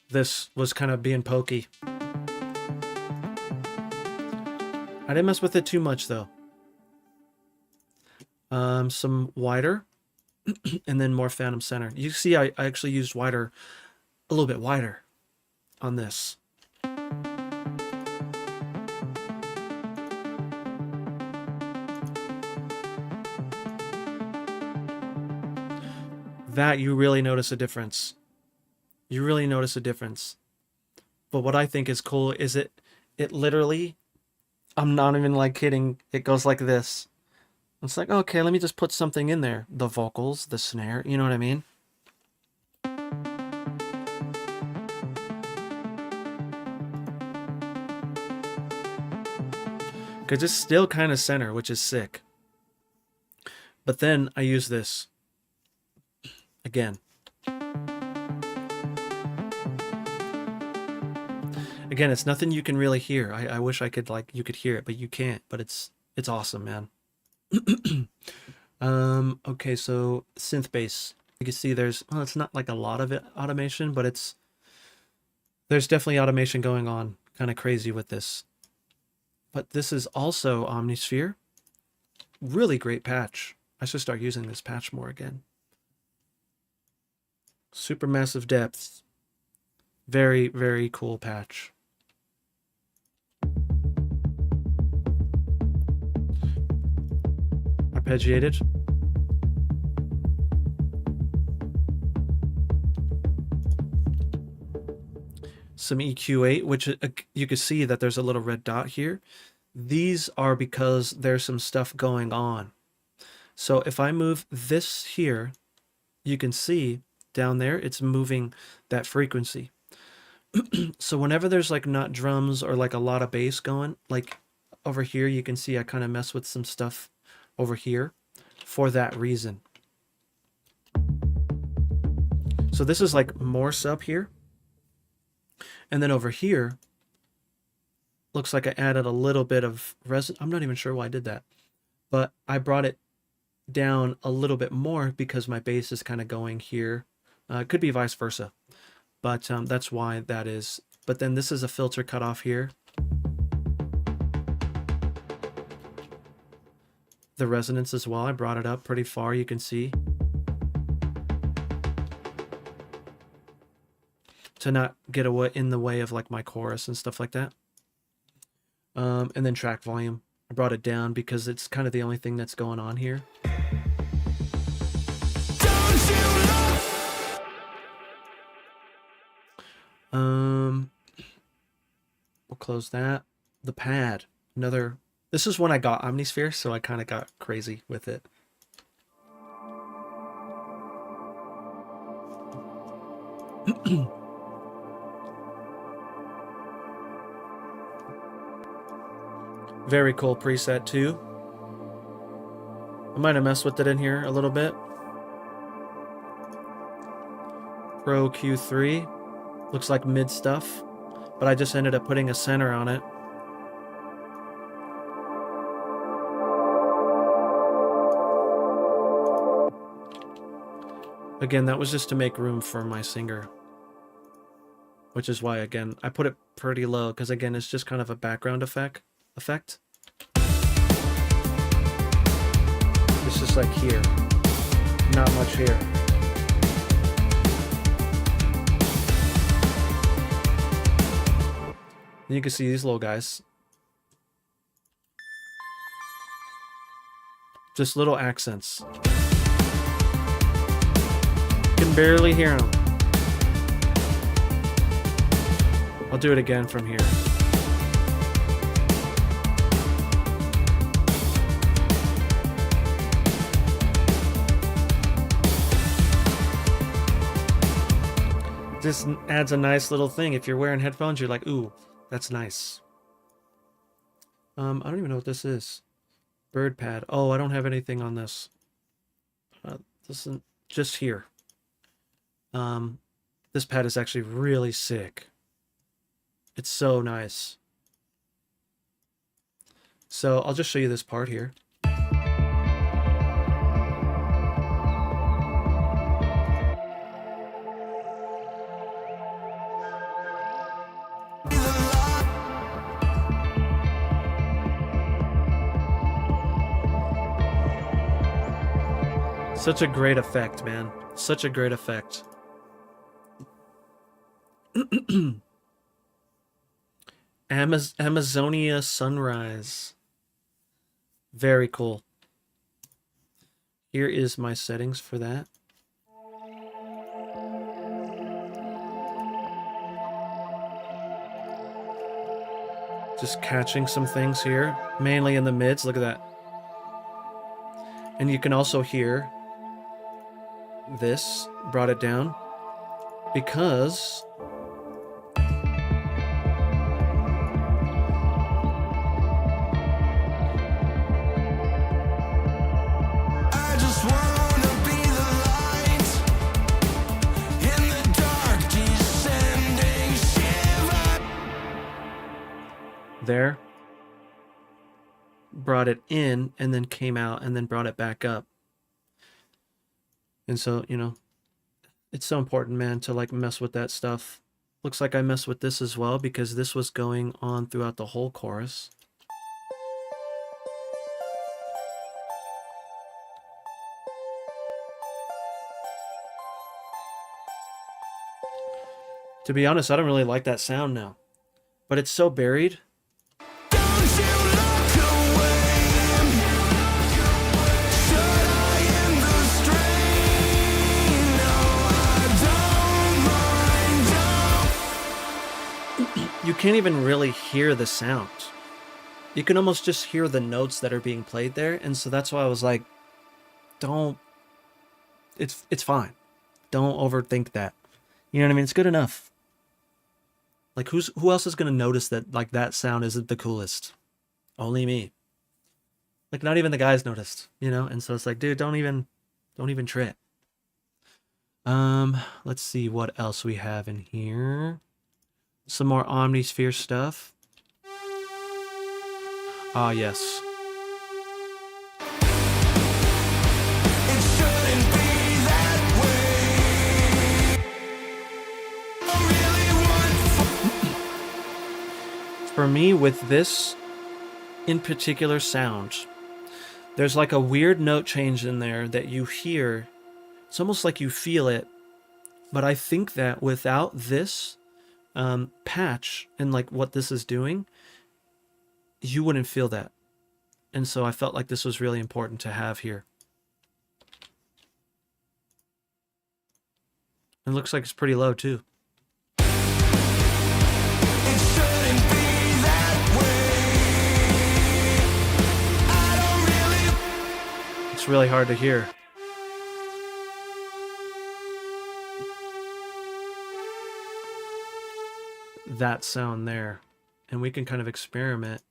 This was kind of being pokey. I didn't mess with it too much though. Some wider and then more phantom center. You see I actually used wider, a little bit wider on this. That you really notice a difference. You really notice a difference. But what I think is cool is it literally, I'm not even like kidding, it goes like this. It's like, okay, let me just put something in there. The vocals, the snare, you know what I mean? Because it's still kind of center, which is sick. But then I use this again. Again, it's nothing you can really hear. I wish I could, like, you could hear it, but you can't. But it's awesome, man. Okay, so synth bass. You can see there's, well, it's not like a lot of automation, but there's definitely automation going on. Kind of crazy with this. But this is also Omnisphere. Really great patch. I should start using this patch more again. Super massive depth. Very, very cool patch. Arpeggiated. some EQ8, which you can see that there's a little red dot here. These are because there's some stuff going on. So if I move this here, you can see down there, it's moving that frequency. So whenever there's like not drums or like a lot of bass going, like over here, you can see I kind of mess with some stuff over here for that reason. So this is like more sub here. And then over here, looks like I added a little bit of resonance. I'm not even sure why I did that, but I brought it down a little bit more because my bass is kind of going here. It could be vice versa, but that's why that is. But then this is a filter cut off here. The resonance as well, I brought it up pretty far, you can see. To not get away in the way of like my chorus and stuff like that. And then track volume, I brought it down because it's kind of the only thing that's going on here. We'll close that. The pad, another. This is when I got Omnisphere, so I kind of got crazy with it. Very cool preset too. I might have messed with it in here a little bit. Pro Q3. Looks like mid stuff, but I just ended up putting a center on it. Again, that was just to make room for my singer. Which is why, again, I put it pretty low, because again, it's just kind of a background effect. It's just like here. Not much here. And you can see these little guys. Just little accents. You can barely hear them. I'll do it again from here. This adds a nice little thing. If you're wearing headphones, you're like, ooh, that's nice. I don't even know what this is. Bird pad. Oh, I don't have anything on this. This is just here. This pad is actually really sick. It's so nice. So I'll just show you this part here. Such a great effect, man. Such a great effect. Amazonia Sunrise. Very cool. Here is my settings for that. Just catching some things here, mainly in the mids. Look at that. And you can also hear this, brought it down because I just wanna be the light in the dark, descending shiver. there, brought it in, and then came out, and then brought it back up. And so, you know, it's so important, man, to like mess with that stuff. Looks like I messed with this as well because this was going on throughout the whole chorus. To be honest, I don't really like that sound now, but it's so buried. Don't you look away. Shuteye Industry. No, I don't mind. you can't even really hear the sound. You can almost just hear the notes that are being played there, and so that's why I was like, don't. It's fine. Don't overthink that. You know what I mean? It's good enough. Like who else is gonna notice that like that sound isn't the coolest? Only me. Like not even the guys noticed, you know? And so it's like, dude, don't even trip. Let's see what else we have in here. Some more Omnisphere stuff. Ah, yes. It shouldn't be that way. I really want For me, with this in particular sound, there's like a weird note change in there that you hear. It's almost like you feel it, but I think that without this patch and like what this is doing, you wouldn't feel that. And so I felt like this was really important to have here. It looks like it's pretty low too. it shouldn't be that way. I don't really It's really hard to hear. That sound there. And we can kind of experiment.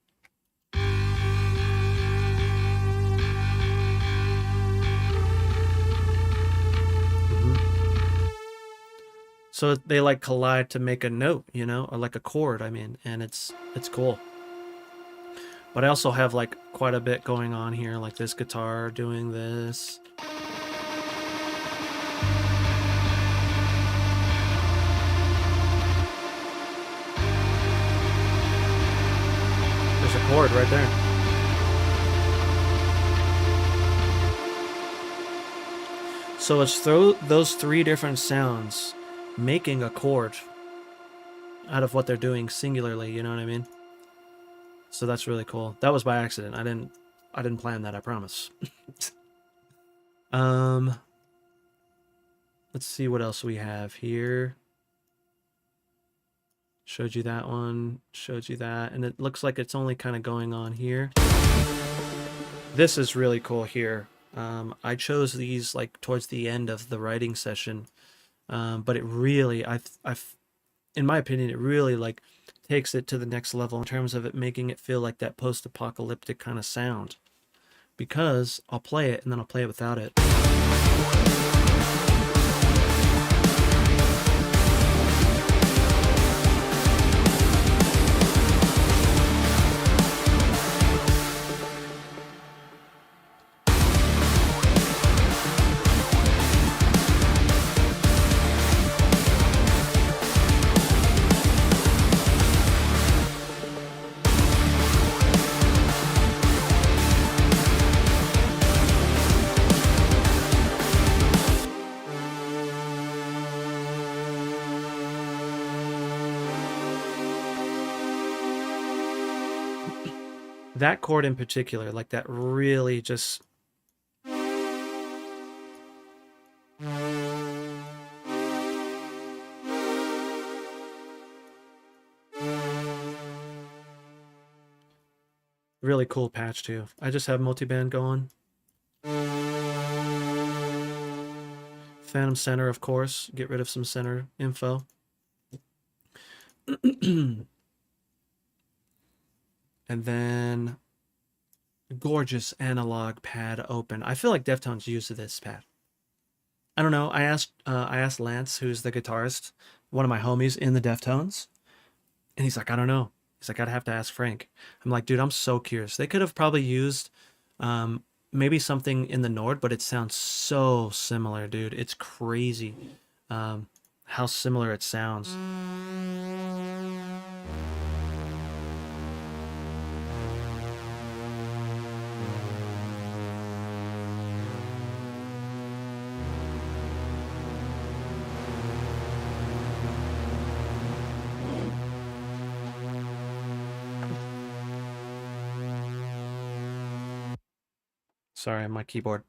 So they like collide to make a note, you know, or like a chord, I mean, and it's cool. But I also have like quite a bit going on here, like this guitar doing this. There's a chord right there. So it's those three different sounds making a chord out of what they're doing singularly, you know what I mean? So that's really cool. That was by accident. I didn't plan that, I promise. Let's see what else we have here. Showed you that one, showed you that, and it looks like it's only kind of going on here. This is really cool here. I chose these like towards the end of the writing session, but it really, in my opinion, it really like takes it to the next level in terms of it making it feel like that post-apocalyptic kind of sound. Because I'll play it and then I'll play it without it. That chord in particular, like that really just really cool patch too. I just have multiband going. Phantom center, of course. Get rid of some center info. And then gorgeous analog pad open. I feel like Deftones used this pad. I don't know. I asked Lance, who's the guitarist, one of my homies in the Deftones, and he's like, I don't know. He's like, I'd have to ask Frank. I'm like, dude, I'm so curious. They could have probably used maybe something in the Nord, but it sounds so similar, dude. It's crazy how similar it sounds. Sorry, my keyboard.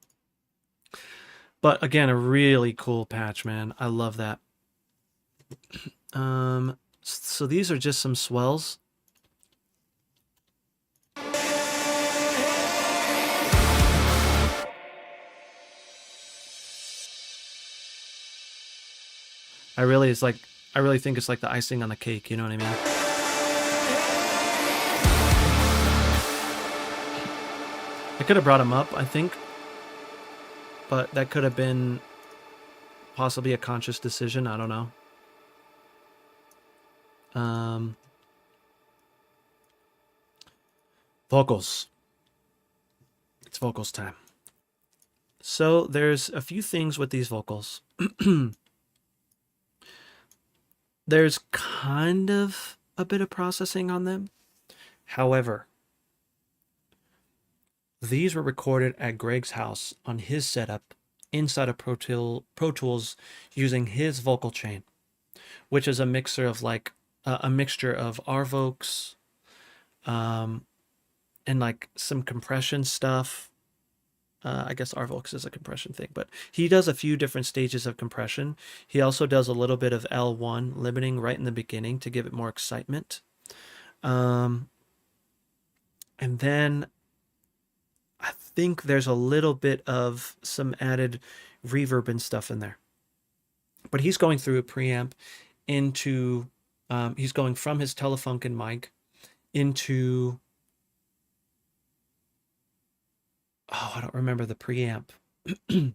But again, a really cool patch, man. I love that. So these are just some swells. I really think it's like the icing on the cake, you know what I mean? I could have brought him up, I think, but that could have been possibly a conscious decision. I don't know. Vocals. It's vocals time. So there's a few things with these vocals. There's kind of a bit of processing on them. However, these were recorded at Greg's house on his setup inside of Pro Tools using his vocal chain, which is a mixture of like a mixture of Arvox, and like some compression stuff. I guess Arvox is a compression thing, but he does a few different stages of compression. He also does a little bit of L1 limiting right in the beginning to give it more excitement. And then I think there's a little bit of some added reverb and stuff in there. But he's going through a preamp into, he's going from his Telefunken mic into, oh, I don't remember the preamp. But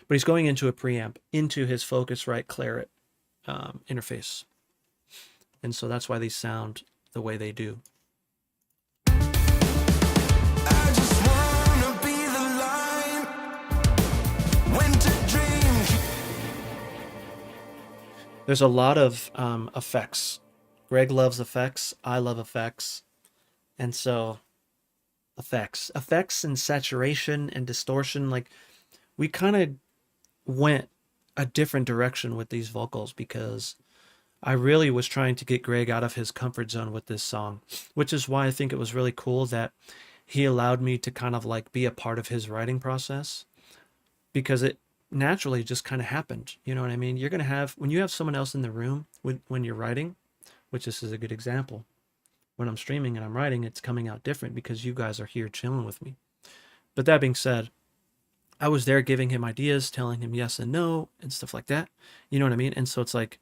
he's going into a preamp into his Focusrite Claret interface. And so that's why they sound the way they do. I just wanna be the line. Winter dream. There's a lot of effects. Greg loves effects. I love effects. And so effects and saturation and distortion, like we kind of went a different direction with these vocals because I really was trying to get Greg out of his comfort zone with this song, which is why I think it was really cool that he allowed me to kind of like be a part of his writing process, because it naturally just kind of happened. You know what I mean? You're going to have, when you have someone else in the room when you're writing, which this is a good example. When I'm streaming and I'm writing, it's coming out different because you guys are here chilling with me. But that being said, I was there giving him ideas, telling him yes and no and stuff like that. You know what I mean? And so it's like,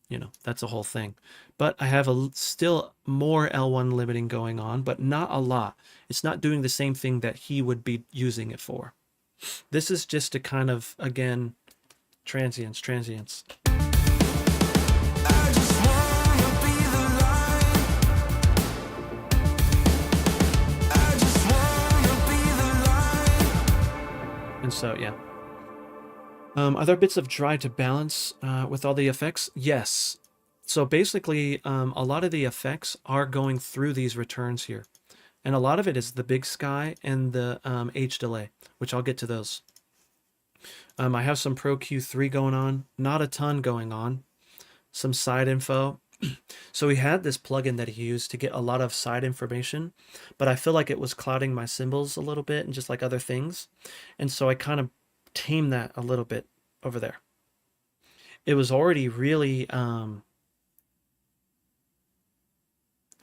you know, that's a whole thing. But I have still more L1 limiting going on, but not a lot. It's not doing the same thing that he would be using it for. This is just to kind of, again, transients. I just wanna be the line. I just wanna be the line. And so, yeah. Are there bits of dry to balance with all the effects? Yes. So basically, a lot of the effects are going through these returns here. And a lot of it is the big sky and the H delay, which I'll get to those. I have some Pro Q3 going on, not a ton going on, some side info. So he had this plugin that he used to get a lot of side information, but I feel like it was clouding my cymbals a little bit and just like other things. And so I kind of tame that a little bit over there. It was already really,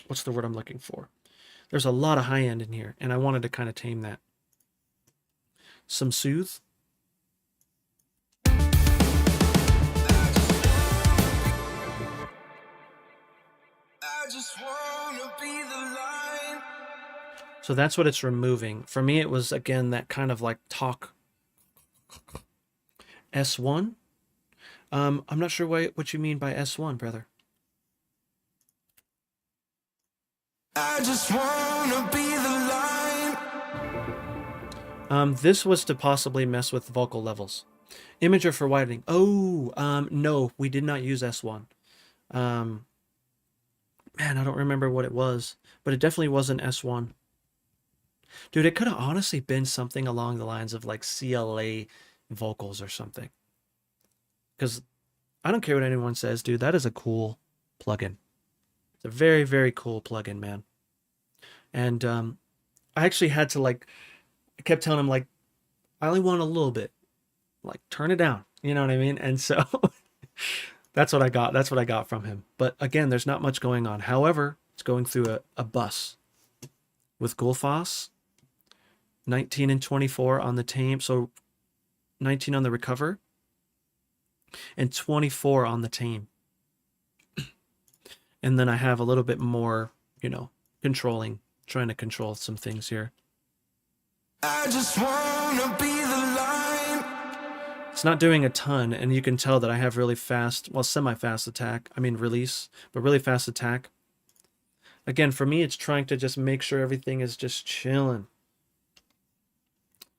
what's the word I'm looking for? There's a lot of high end in here, and I wanted to kind of tame that. Some soothe. I just wanna be the line. So that's what it's removing. For me, it was, again, that kind of like talk S1. I'm not sure what you mean by S1, brother. I just wanna be the line. This was to possibly mess with vocal levels. Imager for widening. Oh, no, we did not use S1. Man, I don't remember what it was, but it definitely wasn't S1. Dude, it could have honestly been something along the lines of like CLA vocals or something. Because I don't care what anyone says, dude, that is a cool plugin. It's a very, very cool plugin, man. And I actually had to like, I kept telling him like, I only want a little bit. Like, turn it down. You know what I mean? And so That's what I got. That's what I got from him. But again, there's not much going on. However, it's going through a bus with Gulfas, 19 and 24 on the tame. So 19 on the recover and 24 on the tame. And then I have a little bit more, trying to control some things here. I just wanna be the line. It's not doing a ton, and you can tell that I have really fast, well, semi-fast attack. I mean release, but really fast attack. Again, for me, it's trying to just make sure everything is just chilling.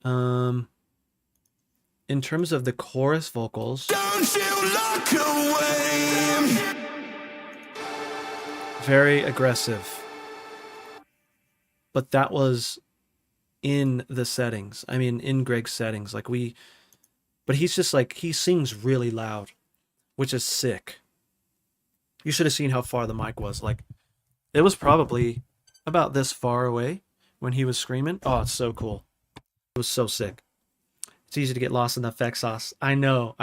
In terms of the chorus vocals, Don't you look away. very aggressive. But that was in the settings. I mean, in Greg's settings. But he's just like, he sings really loud, which is sick. You should have seen how far the mic was. Like, it was probably about this far away when he was screaming. Oh, it's so cool. It was so sick. It's easy to get lost in the effect sauce. I know.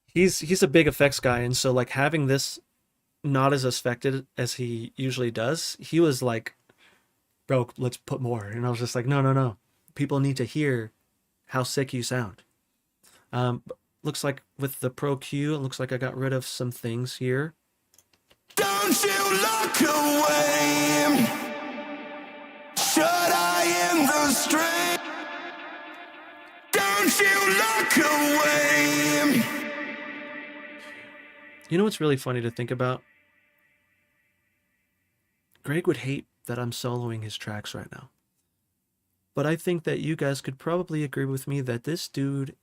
He's a big effects guy, and so like having this not as affected as he usually does, he was like, bro, let's put more. And I was just like, no. People need to hear how sick you sound. Looks like with the Pro Q, it looks like I got rid of some things here. Don't you look away. Shuteye Industry. Don't you look away. You know what's really funny to think about? Greg would hate that I'm soloing his tracks right now. But I think that you guys could probably agree with me that this dude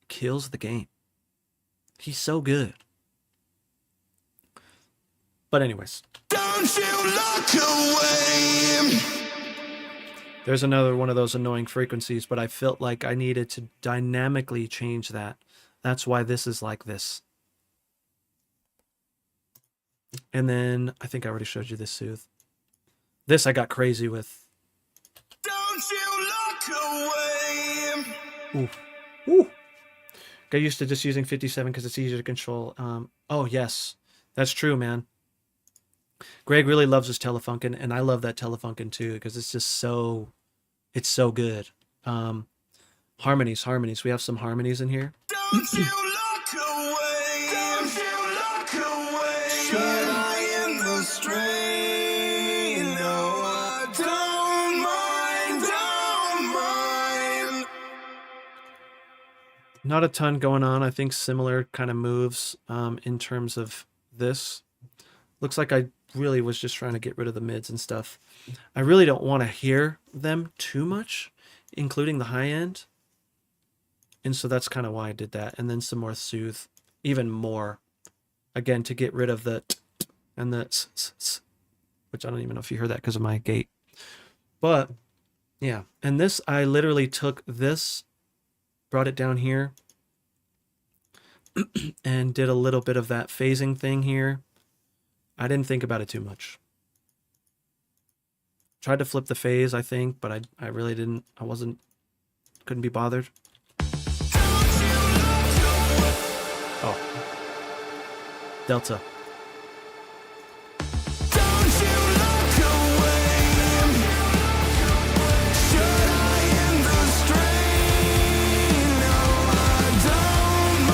kills the game. He's so good. But anyways. Don't you look away. There's another one of those annoying frequencies, but I felt like I needed to dynamically change that. That's why this is like this. And then, I think I already showed you this soothe. This I got crazy with. Don't you look away. Ooh. Got used to just using 57 because it's easier to control. Oh, yes. That's true, man. Greg really loves his Telefunken, and I love that Telefunken too because it's just so... It's so good. Harmonies. We have some harmonies in here. Don't you look away. Don't you look away. Shuteye Industry. No, I don't mind. Not a ton going on. I think similar kind of moves in terms of this. Looks like I really was just trying to get rid of the mids and stuff. I really don't want to hear them too much, including the high end. And so that's kind of why I did that. And then some more soothe, even more. Again, to get rid of the and the which I don't even know if you heard that because of my gate. But yeah, and this, I literally took this, brought it down here, and did a little bit of that phasing thing here. I didn't think about it too much. Tried to flip the phase, I think, but I really didn't. Couldn't be bothered. Oh. Delta. Don't you look away. Shuteye Industry. No, I don't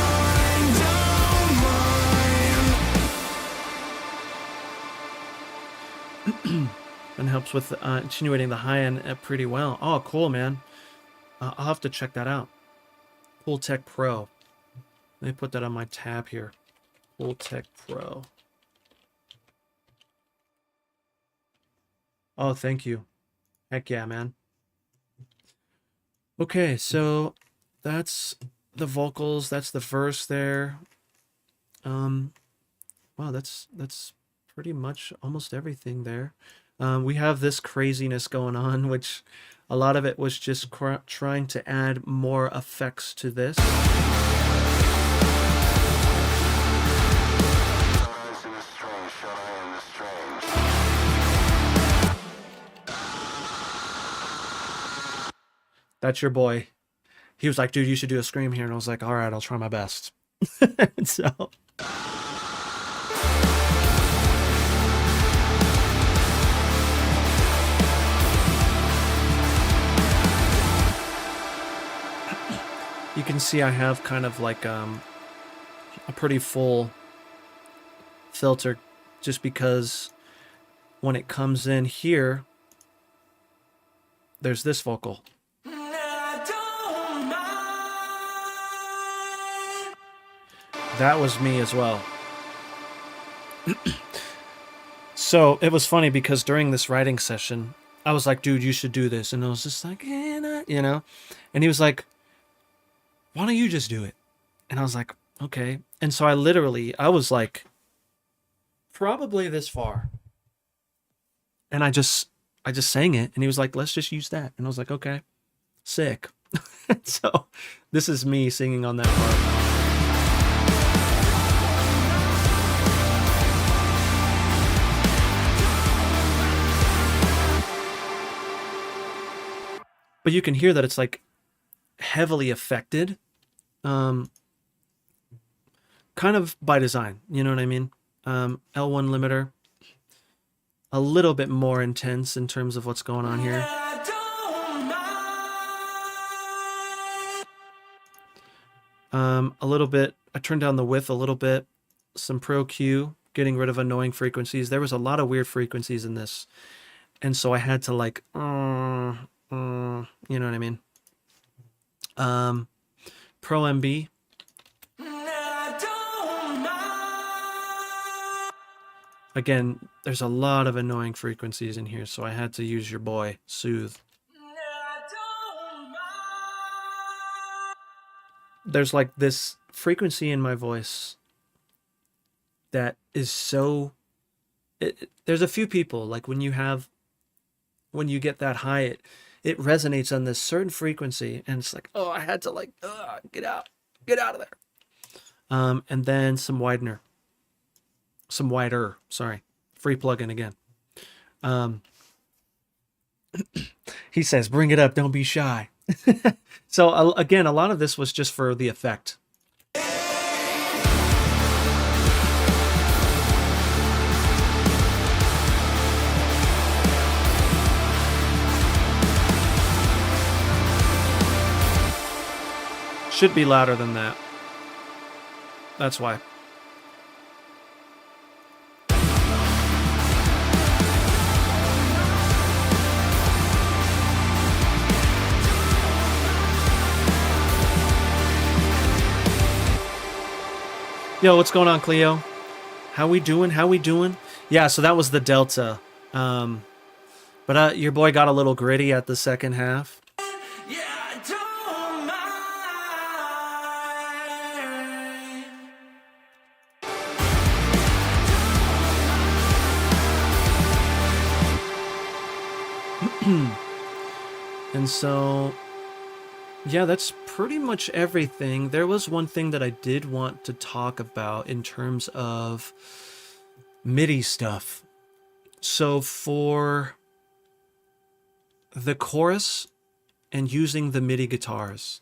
mind. And helps with attenuating the high end pretty well. Oh, cool, man. I'll have to check that out. Pool Tech Pro. Let me put that on my tab here. Pool Tech Pro. Oh, thank you. Heck yeah, man. Okay, so that's the vocals. That's the verse there. Wow, that's pretty much almost everything there. We have this craziness going on, which a lot of it was just trying to add more effects to this. That's your boy. He was like, dude, you should do a scream here. And I was like, all right, I'll try my best. So can see I have kind of like a pretty full filter, just because when it comes in here, there's this vocal. That was me as well. So it was funny because during this writing session, I was like, dude, you should do this. And I was just like, you know? And he was like, why don't you just do it? And I was like, okay. And so I was like, probably this far. And I just sang it. And he was like, let's just use that. And I was like, okay, sick. So this is me singing on that part. But you can hear that it's like heavily affected, kind of by design. You know what I mean? L1 limiter, a little bit more intense in terms of what's going on here. A little bit, I turned down the width a little bit, some Pro Q, getting rid of annoying frequencies. There was a lot of weird frequencies in this. And so I had to like, you know what I mean? Pro MB. Again, there's a lot of annoying frequencies in here, so I had to use your boy, Soothe. There's like this frequency in my voice that is so... there's a few people, like when you get that high, it resonates on this certain frequency, and it's like, oh, I had to like, get out of there. And then some widener, sorry, free plugin again. He says, bring it up, don't be shy. So again, a lot of this was just for the effect. Should be louder than that. That's why. Yo, what's going on, Cleo? How we doing? Yeah, so that was the Delta. But your boy got a little gritty at the second half. And so, yeah, that's pretty much everything. There was one thing that I did want to talk about in terms of MIDI stuff. So for the chorus and using the MIDI guitars,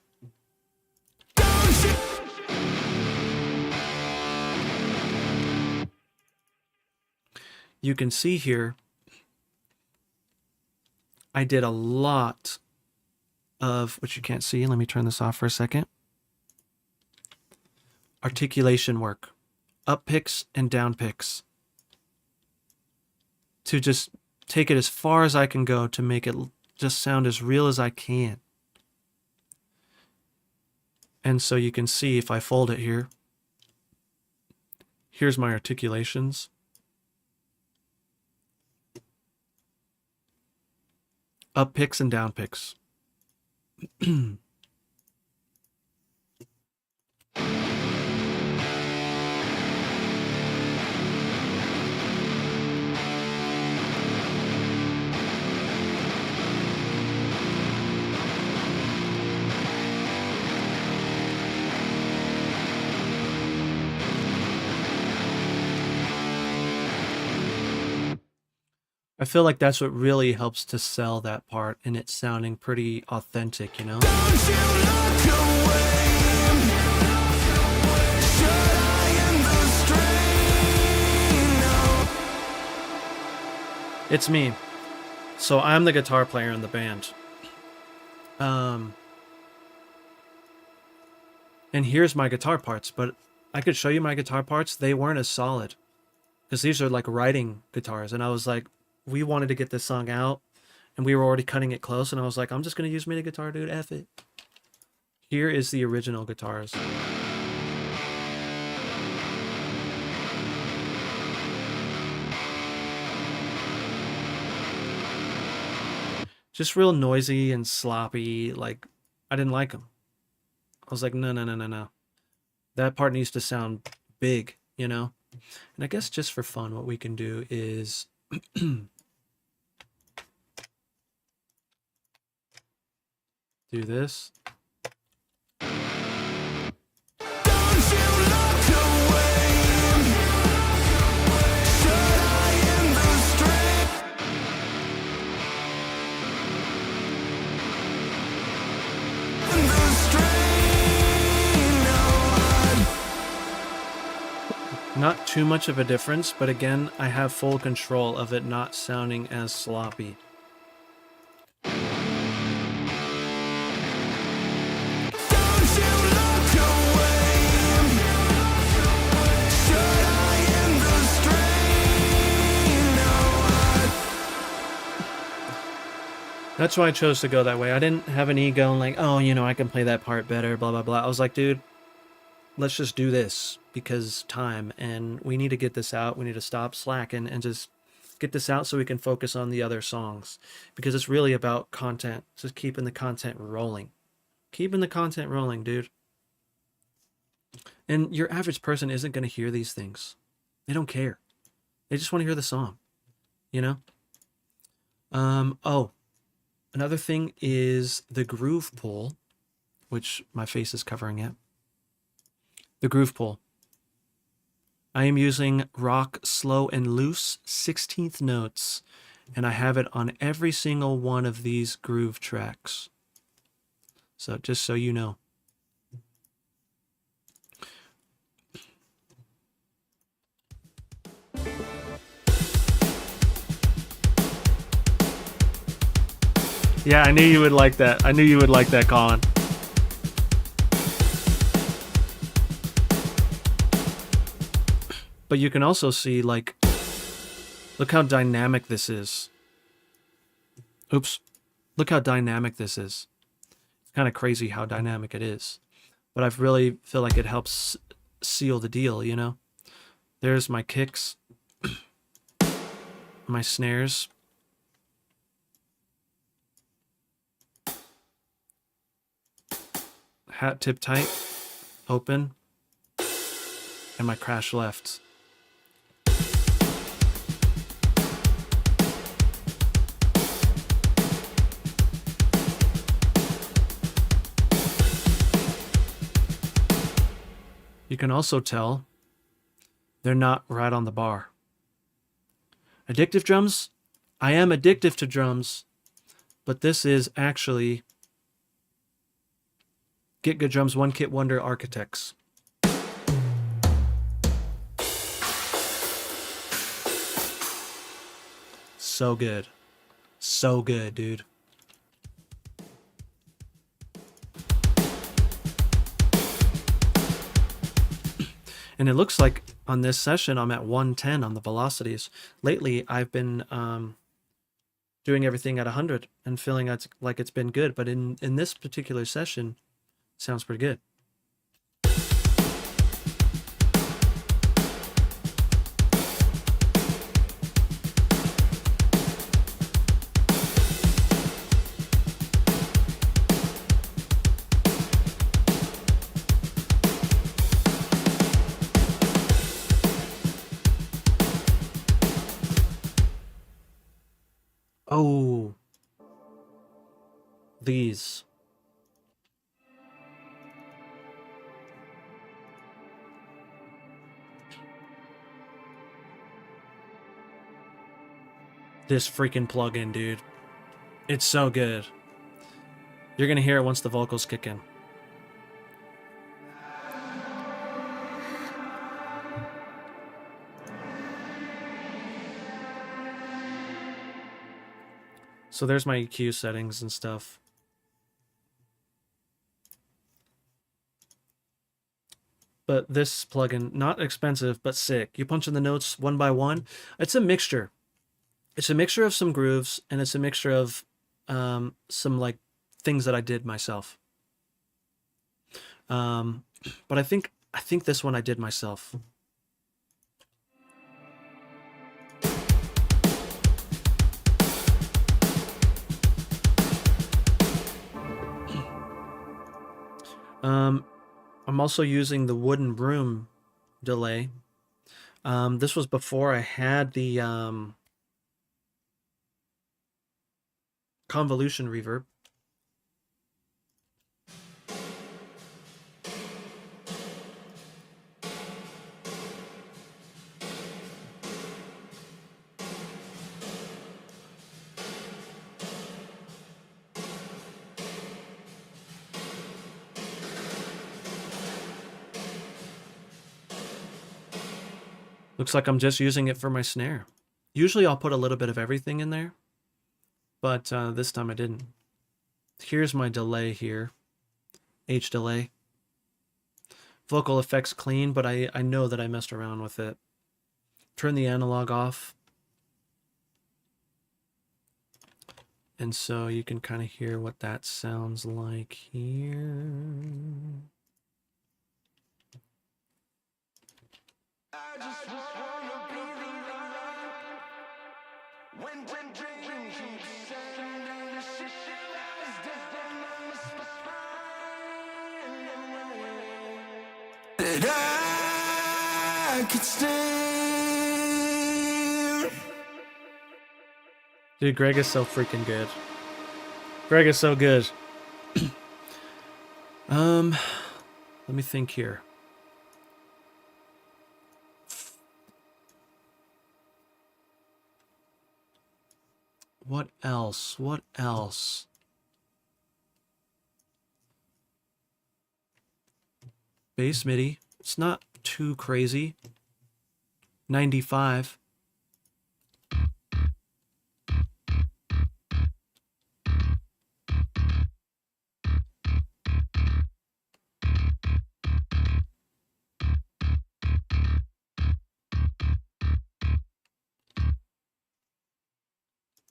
you can see here, I did a lot of, which you can't see, let me turn this off for a second, articulation work, up picks and down picks, to just take it as far as I can go to make it just sound as real as I can. And so you can see if I fold it here, here's my articulations. Up picks and down picks. I feel like that's what really helps to sell that part, and it's sounding pretty authentic, you know? Don't you look away. Shuteye Industry. No. It's me. So I'm the guitar player in the band. And here's my guitar parts, but I could show you my guitar parts. They weren't as solid because these are like writing guitars. And I was like, we wanted to get this song out and we were already cutting it close. And I was like, I'm just going to use MIDI guitar, dude. F it. Here is the original guitars. Just real noisy and sloppy. Like, I didn't like them. I was like, no, no, no, no, no. That part needs to sound big, you know? And I guess just for fun, what we can do is do this. Don't you look away. Shuteye Industry. Not too much of a difference, but again, I have full control of it not sounding as sloppy. Don't you look away. Shuteye Industry. That's why I chose to go that way. I didn't have an ego and like, oh, you know, I can play that part better, blah, blah, blah. I was like, dude, let's just do this because time, and we need to get this out. We need to stop slacking and just get this out so we can focus on the other songs, because it's really about content. Just keeping the content rolling. Keeping the content rolling, dude. And your average person isn't going to hear these things. They don't care. They just want to hear the song, you know? Oh, another thing is the groove pull, which my face is covering it. The groove pull. I am using rock, slow, and loose 16th notes, and I have it on every single one of these groove tracks. So just so you know. Yeah, I knew you would like that. I knew you would like that, Colin. But you can also see, like, look how dynamic this is. Oops. Look how dynamic this is. It's kind of crazy how dynamic it is. But I really feel like it helps seal the deal, you know? There's my kicks. My snares. Hat tip tight. Open. And my crash left. You can also tell they're not right on the bar. Addictive drums? I am addictive to drums, but this is actually Get Good Drums One Kit Wonder Architects. So good. So good, dude. And it looks like on this session, I'm at 110 on the velocities. Lately, I've been doing everything at 100 and feeling like it's been good. But in this particular session, it sounds pretty good. Oh, these. This freaking plugin, dude. It's so good. You're going to hear it once the vocals kick in. So there's my EQ settings and stuff. But this plugin, not expensive, but sick. You punch in the notes one by one. It's a mixture. It's a mixture of some grooves, and it's a mixture of some like things that I did myself. But I think this one I did myself. I'm also using the wooden broom delay. This was before I had the convolution reverb. Looks like I'm just using it for my snare. Usually I'll put a little bit of everything in there, but this time I didn't. Here's my delay here. H delay. Vocal effects clean, but I know that I messed around with it. Turn the analog off. And so you can kind of hear what that sounds like here. I just wanna be the light. When dream keeps sending the shivers down my spine, that I could stand. Dude, Greg is so freaking good. Greg is so good. Let me think here. What else? What else? Bass MIDI. It's not too crazy. 95.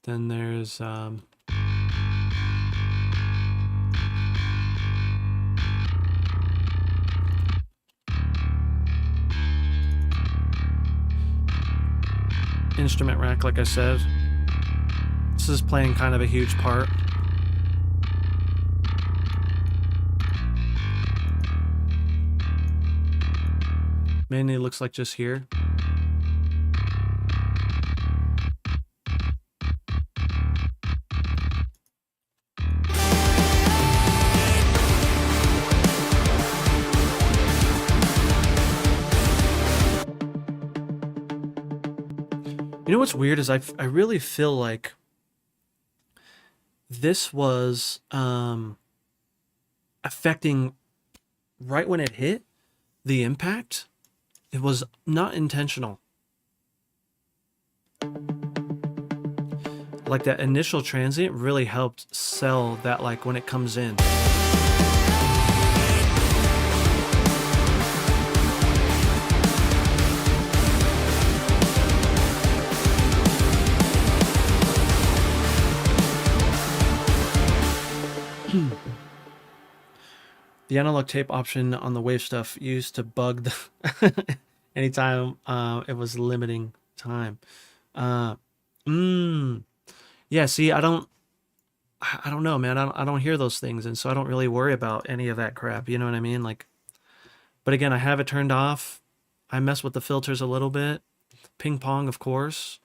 Then there's instrument rack, like I said. This is playing kind of a huge part. Mainly looks like just here. You know what's weird is I really feel like this was affecting right when it hit, the impact. It was not intentional. Like that initial transient really helped sell that, like when it comes in. The analog tape option on the Wave stuff used to bug the anytime it was limiting time. Yeah, see, I don't know, man. I don't hear those things, and so I don't really worry about any of that crap. You know what I mean? Like, but again, I have it turned off. I mess with the filters a little bit. Ping pong, of course.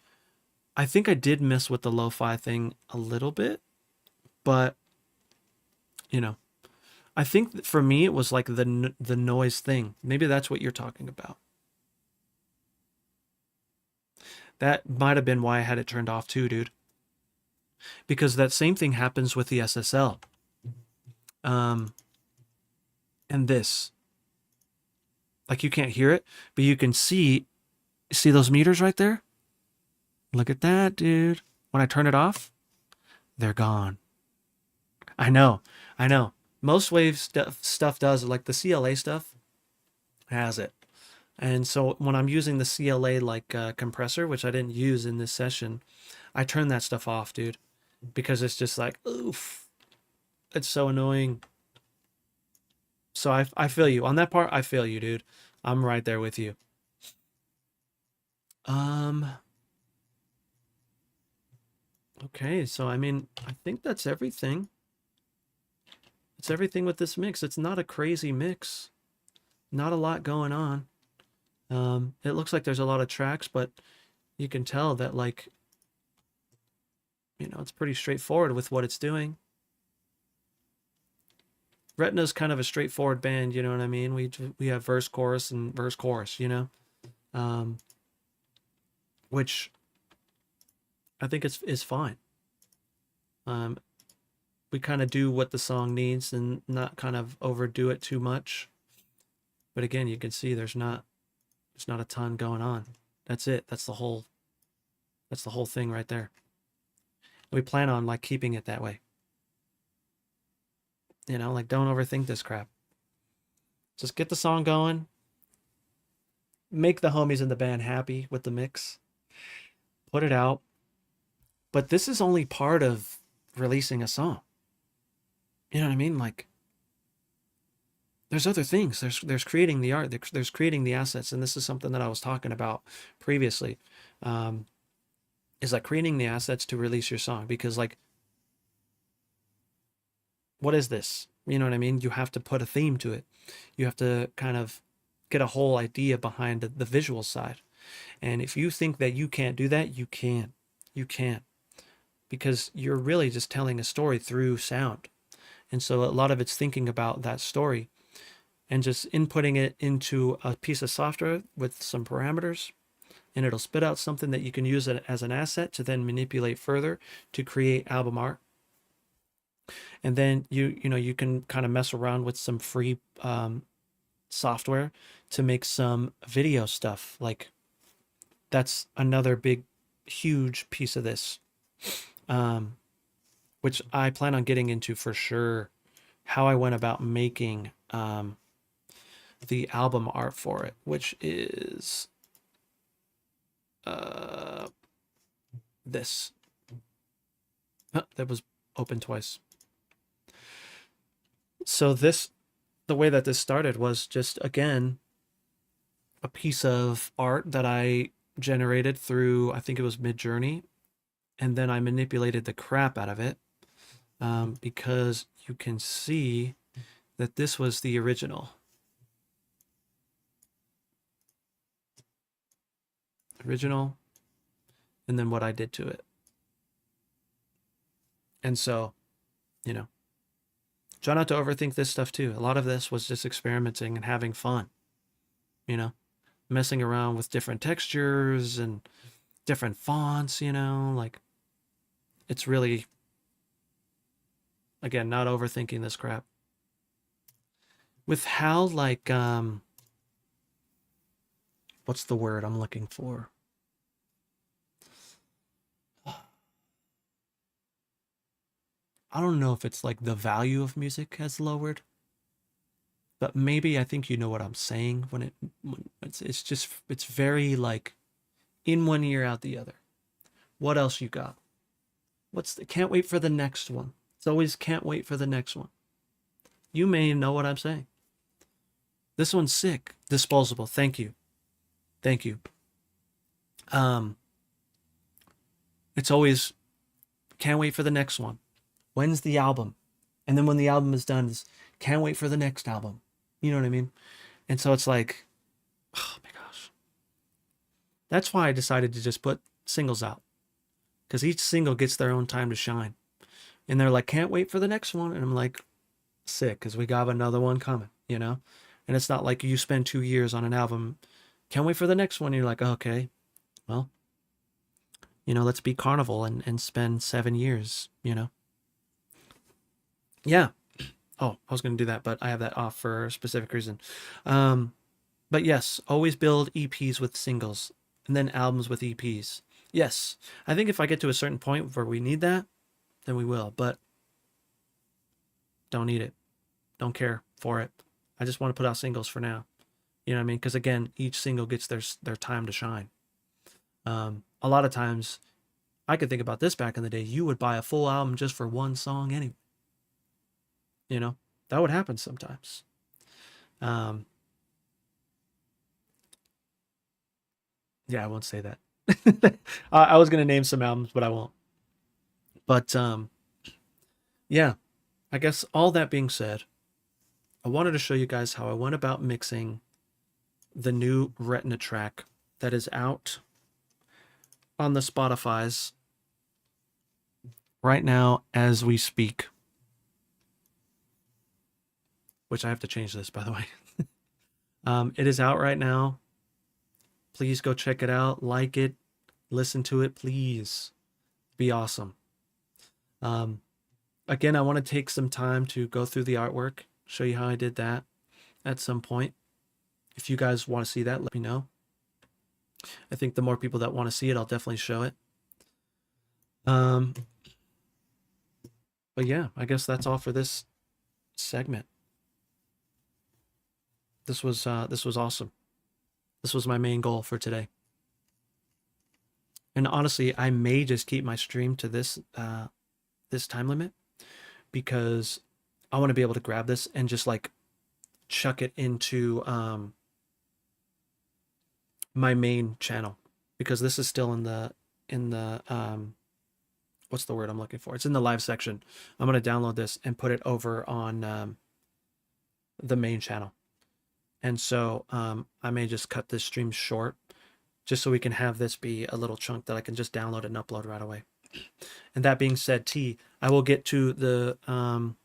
I think I did mess with the lo-fi thing a little bit, but you know. I think for me it was like the noise thing. Maybe that's what you're talking about. That might have been why I had it turned off too, dude. Because that same thing happens with the SSL. And this. Like you can't hear it, but you can see those meters right there? Look at that, dude. When I turn it off, they're gone. I know. Most Wave stuff does, like the CLA stuff. has it. And so when I'm using the CLA like compressor, which I didn't use in this session, I turn that stuff off, dude, because it's just like, oof, it's so annoying. So I feel you on that part. I feel you, dude. I'm right there with you. Um. Okay, so I mean, I think that's everything. It's everything with this mix. It's not a crazy mix. Not a lot going on. It looks like there's a lot of tracks, but you can tell that like, it's pretty straightforward with what it's doing. Retina's kind of a straightforward band, you know what I mean? We have verse chorus and verse chorus, um, which I think is fine. Um, we kind of do what the song needs and not kind of overdo it too much. But again, you can see there's not a ton going on. That's it. That's the whole thing right there. We plan on like keeping it that way. Like don't overthink this crap. Just get the song going. Make the homies in the band happy with the mix. Put it out. But this is only part of releasing a song. You know what I mean? Like there's other things. There's creating the art. There's creating the assets, and this is something that I was talking about previously. Is like creating the assets to release your song, because like, what is this? You know what I mean? You have to put a theme to it. You have to kind of get a whole idea behind the visual side. And if you think that you can't do that, you can. You can. Because you're really just telling a story through sound. And so a lot of it's thinking about that story and just inputting it into a piece of software with some parameters, and it'll spit out something that you can use it as an asset to then manipulate further to create album art. And then you can kind of mess around with some free software to make some video stuff. Like that's another big, huge piece of this, which I plan on getting into for sure. How I went about making the album art for it, which is this. That was open twice. So the way that this started was just, again, a piece of art that I generated through, I think it was Midjourney, and then I manipulated the crap out of it, because you can see that this was the original. And then what I did to it. And so, try not to overthink this stuff too. A lot of this was just experimenting and having fun, messing around with different textures and different fonts, like it's really, again, not overthinking this crap. With how like, what's the word I'm looking for? I don't know if it's like the value of music has lowered, but maybe I think you know what I'm saying when it's very like in one ear out the other. What else you got? Can't wait for the next one. It's always can't wait for the next one. You may know what I'm saying. This one's sick. Disposable. Thank you. Thank you. It's always can't wait for the next one. When's the album? And then when the album is done, it's can't wait for the next album. You know what I mean? And so it's like, oh my gosh. That's why I decided to just put singles out. Because each single gets their own time to shine. And they're like, can't wait for the next one. And I'm like, sick, because we got another one coming, And it's not like you spend 2 years on an album, can't wait for the next one. And you're like, oh, okay, well, let's be Carnival and spend 7 years, Yeah. Oh, I was going to do that, but I have that off for a specific reason. But yes, always build EPs with singles and then albums with EPs. Yes, I think if I get to a certain point where we need that, then we will, but don't need it. Don't care for it. I just want to put out singles for now. You know what I mean? Because again, each single gets their time to shine. A lot of times, I could think about this back in the day. You would buy a full album just for one song anyway. You know, that would happen sometimes. Um, yeah, I won't say that. I was gonna name some albums, but I won't. But yeah, I guess all that being said, I wanted to show you guys how I went about mixing the new Retina track that is out on the Spotify's right now as we speak. Which I have to change this, by the way. It is out right now. Please go check it out, like it, listen to it, please. Be awesome. Again, I want to take some time to go through the artwork, show you how I did that at some point. If you guys want to see that, let me know. I think the more people that want to see it, I'll definitely show it. But yeah, I guess that's all for this segment. This was awesome. This was my main goal for today. And honestly, I may just keep my stream to this this time limit because I want to be able to grab this and just like chuck it into my main channel, because this is still in the what's the word I'm looking for? It's in the live section. I'm going to download this and put it over on the main channel. And so I may just cut this stream short just so we can have this be a little chunk that I can just download and upload right away. And that being said, I will get to the I'm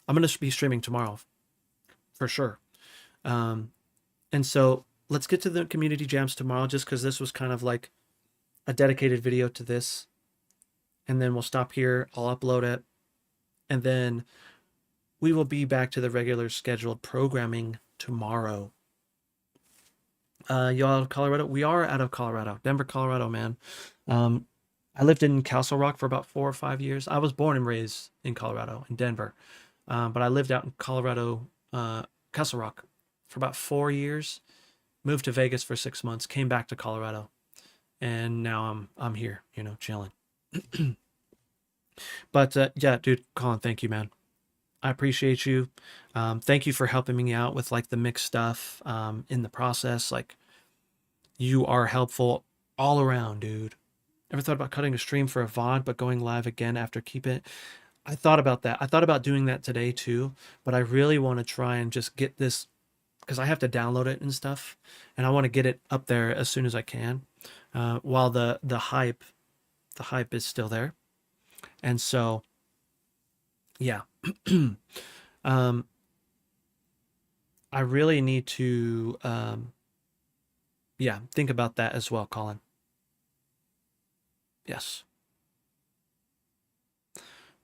going to be streaming tomorrow for sure. And so let's get to the community jams tomorrow, just because this was kind of like a dedicated video to this. And then we'll stop here. I'll upload it. And then we will be back to the regular scheduled programming tomorrow. Y'all out of Colorado? We are out of Colorado. Denver, Colorado, man. I lived in Castle Rock for about 4 or 5 years. I was born and raised in Colorado, in Denver. But I lived out in Colorado, Castle Rock for about 4 years. Moved to Vegas for 6 months, came back to Colorado. And now I'm here, you know, chilling. But yeah, dude, Colin, thank you, man. I appreciate you. Thank you for helping me out with like the mix stuff in the process. Like, you are helpful all around, dude. Ever thought about cutting a stream for a VOD but going live again after keep it? I thought about that. I thought about doing that today too, but I really want to try and just get this, because I have to download it and stuff, and I want to get it up there as soon as I can, while the hype is still there. And so yeah. I really need to yeah, think about that as well, Colin. Yes.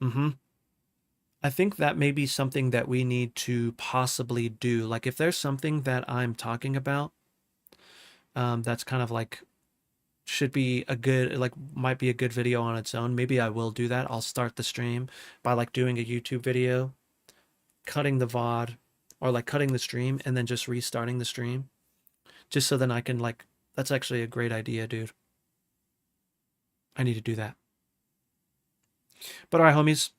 I think that may be something that we need to possibly do. Like, if there's something that I'm talking about, that's kind of like should be a good, like, might be a good video on its own, maybe I will do that. I'll start the stream by like doing a YouTube video, cutting the VOD, or like cutting the stream and then just restarting the stream, just so then I can like, that's actually a great idea, dude. I need to do that. But all right, homies,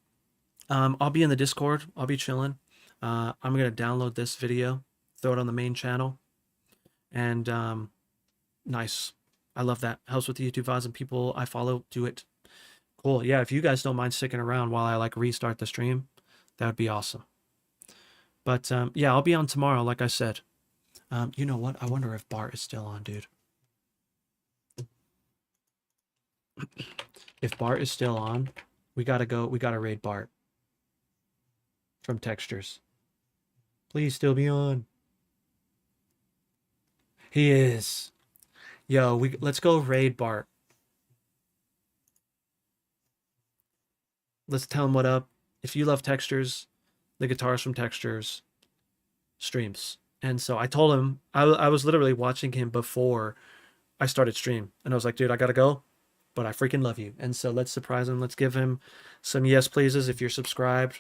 I'll be in the Discord. I'll be chilling. I'm gonna download this video, throw it on the main channel, and nice. I love that. Helps with the YouTube VODs, and people I follow do it. Cool. Yeah, if you guys don't mind sticking around while I like restart the stream, that would be awesome. But yeah, I'll be on tomorrow, like I said. You know what? I wonder if Bart is still on, dude. If Bart is still on, we gotta raid Bart from Textures. Please still be on. He is. Yo, let's go raid Bart. Let's tell him what up. If you love Textures, the guitarist from Textures streams. And so I told him, I was literally watching him before I started stream. And I was like, dude, I gotta go, but I freaking love you. And so let's surprise him. Let's give him some yes pleases if you're subscribed.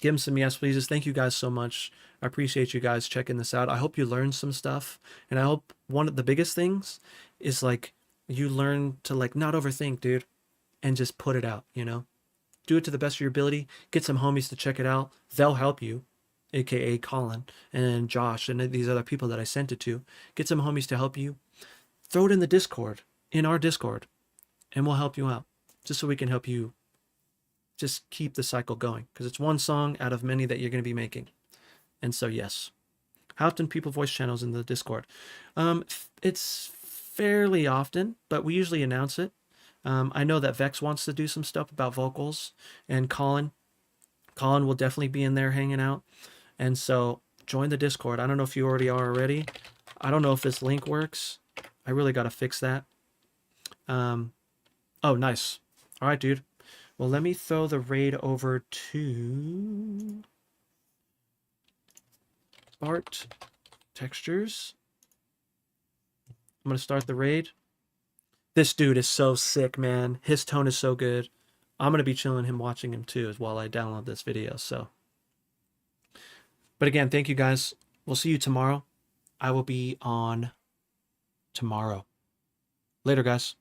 Give him some yes pleases. Thank you guys so much. I appreciate you guys checking this out. I hope you learned some stuff, and I hope one of the biggest things is like you learn to like not overthink, dude, and just put it out, you know? Do it to the best of your ability. Get some homies to check it out. They'll help you, aka Colin and Josh and these other people that I sent it to. Get some homies to help you. Throw it in the Discord, in our Discord, and we'll help you out. Just so we can help you just keep the cycle going. Because it's one song out of many that you're going to be making. And so, yes. How often people voice channels in the Discord? It's fairly often, but we usually announce it. I know that Vex wants to do some stuff about vocals, and Colin will definitely be in there hanging out. And so join the Discord. I don't know if you already are already. I don't know if this link works. I really got to fix that. Oh, nice. All right, dude. Well, let me throw the raid over to Bart Textures. I'm going to start the raid. This dude is so sick, man. His tone is so good. I'm going to be chilling him, watching him too, as while I download this video. So, but again, thank you guys. We'll see you tomorrow. I will be on tomorrow. Later, guys.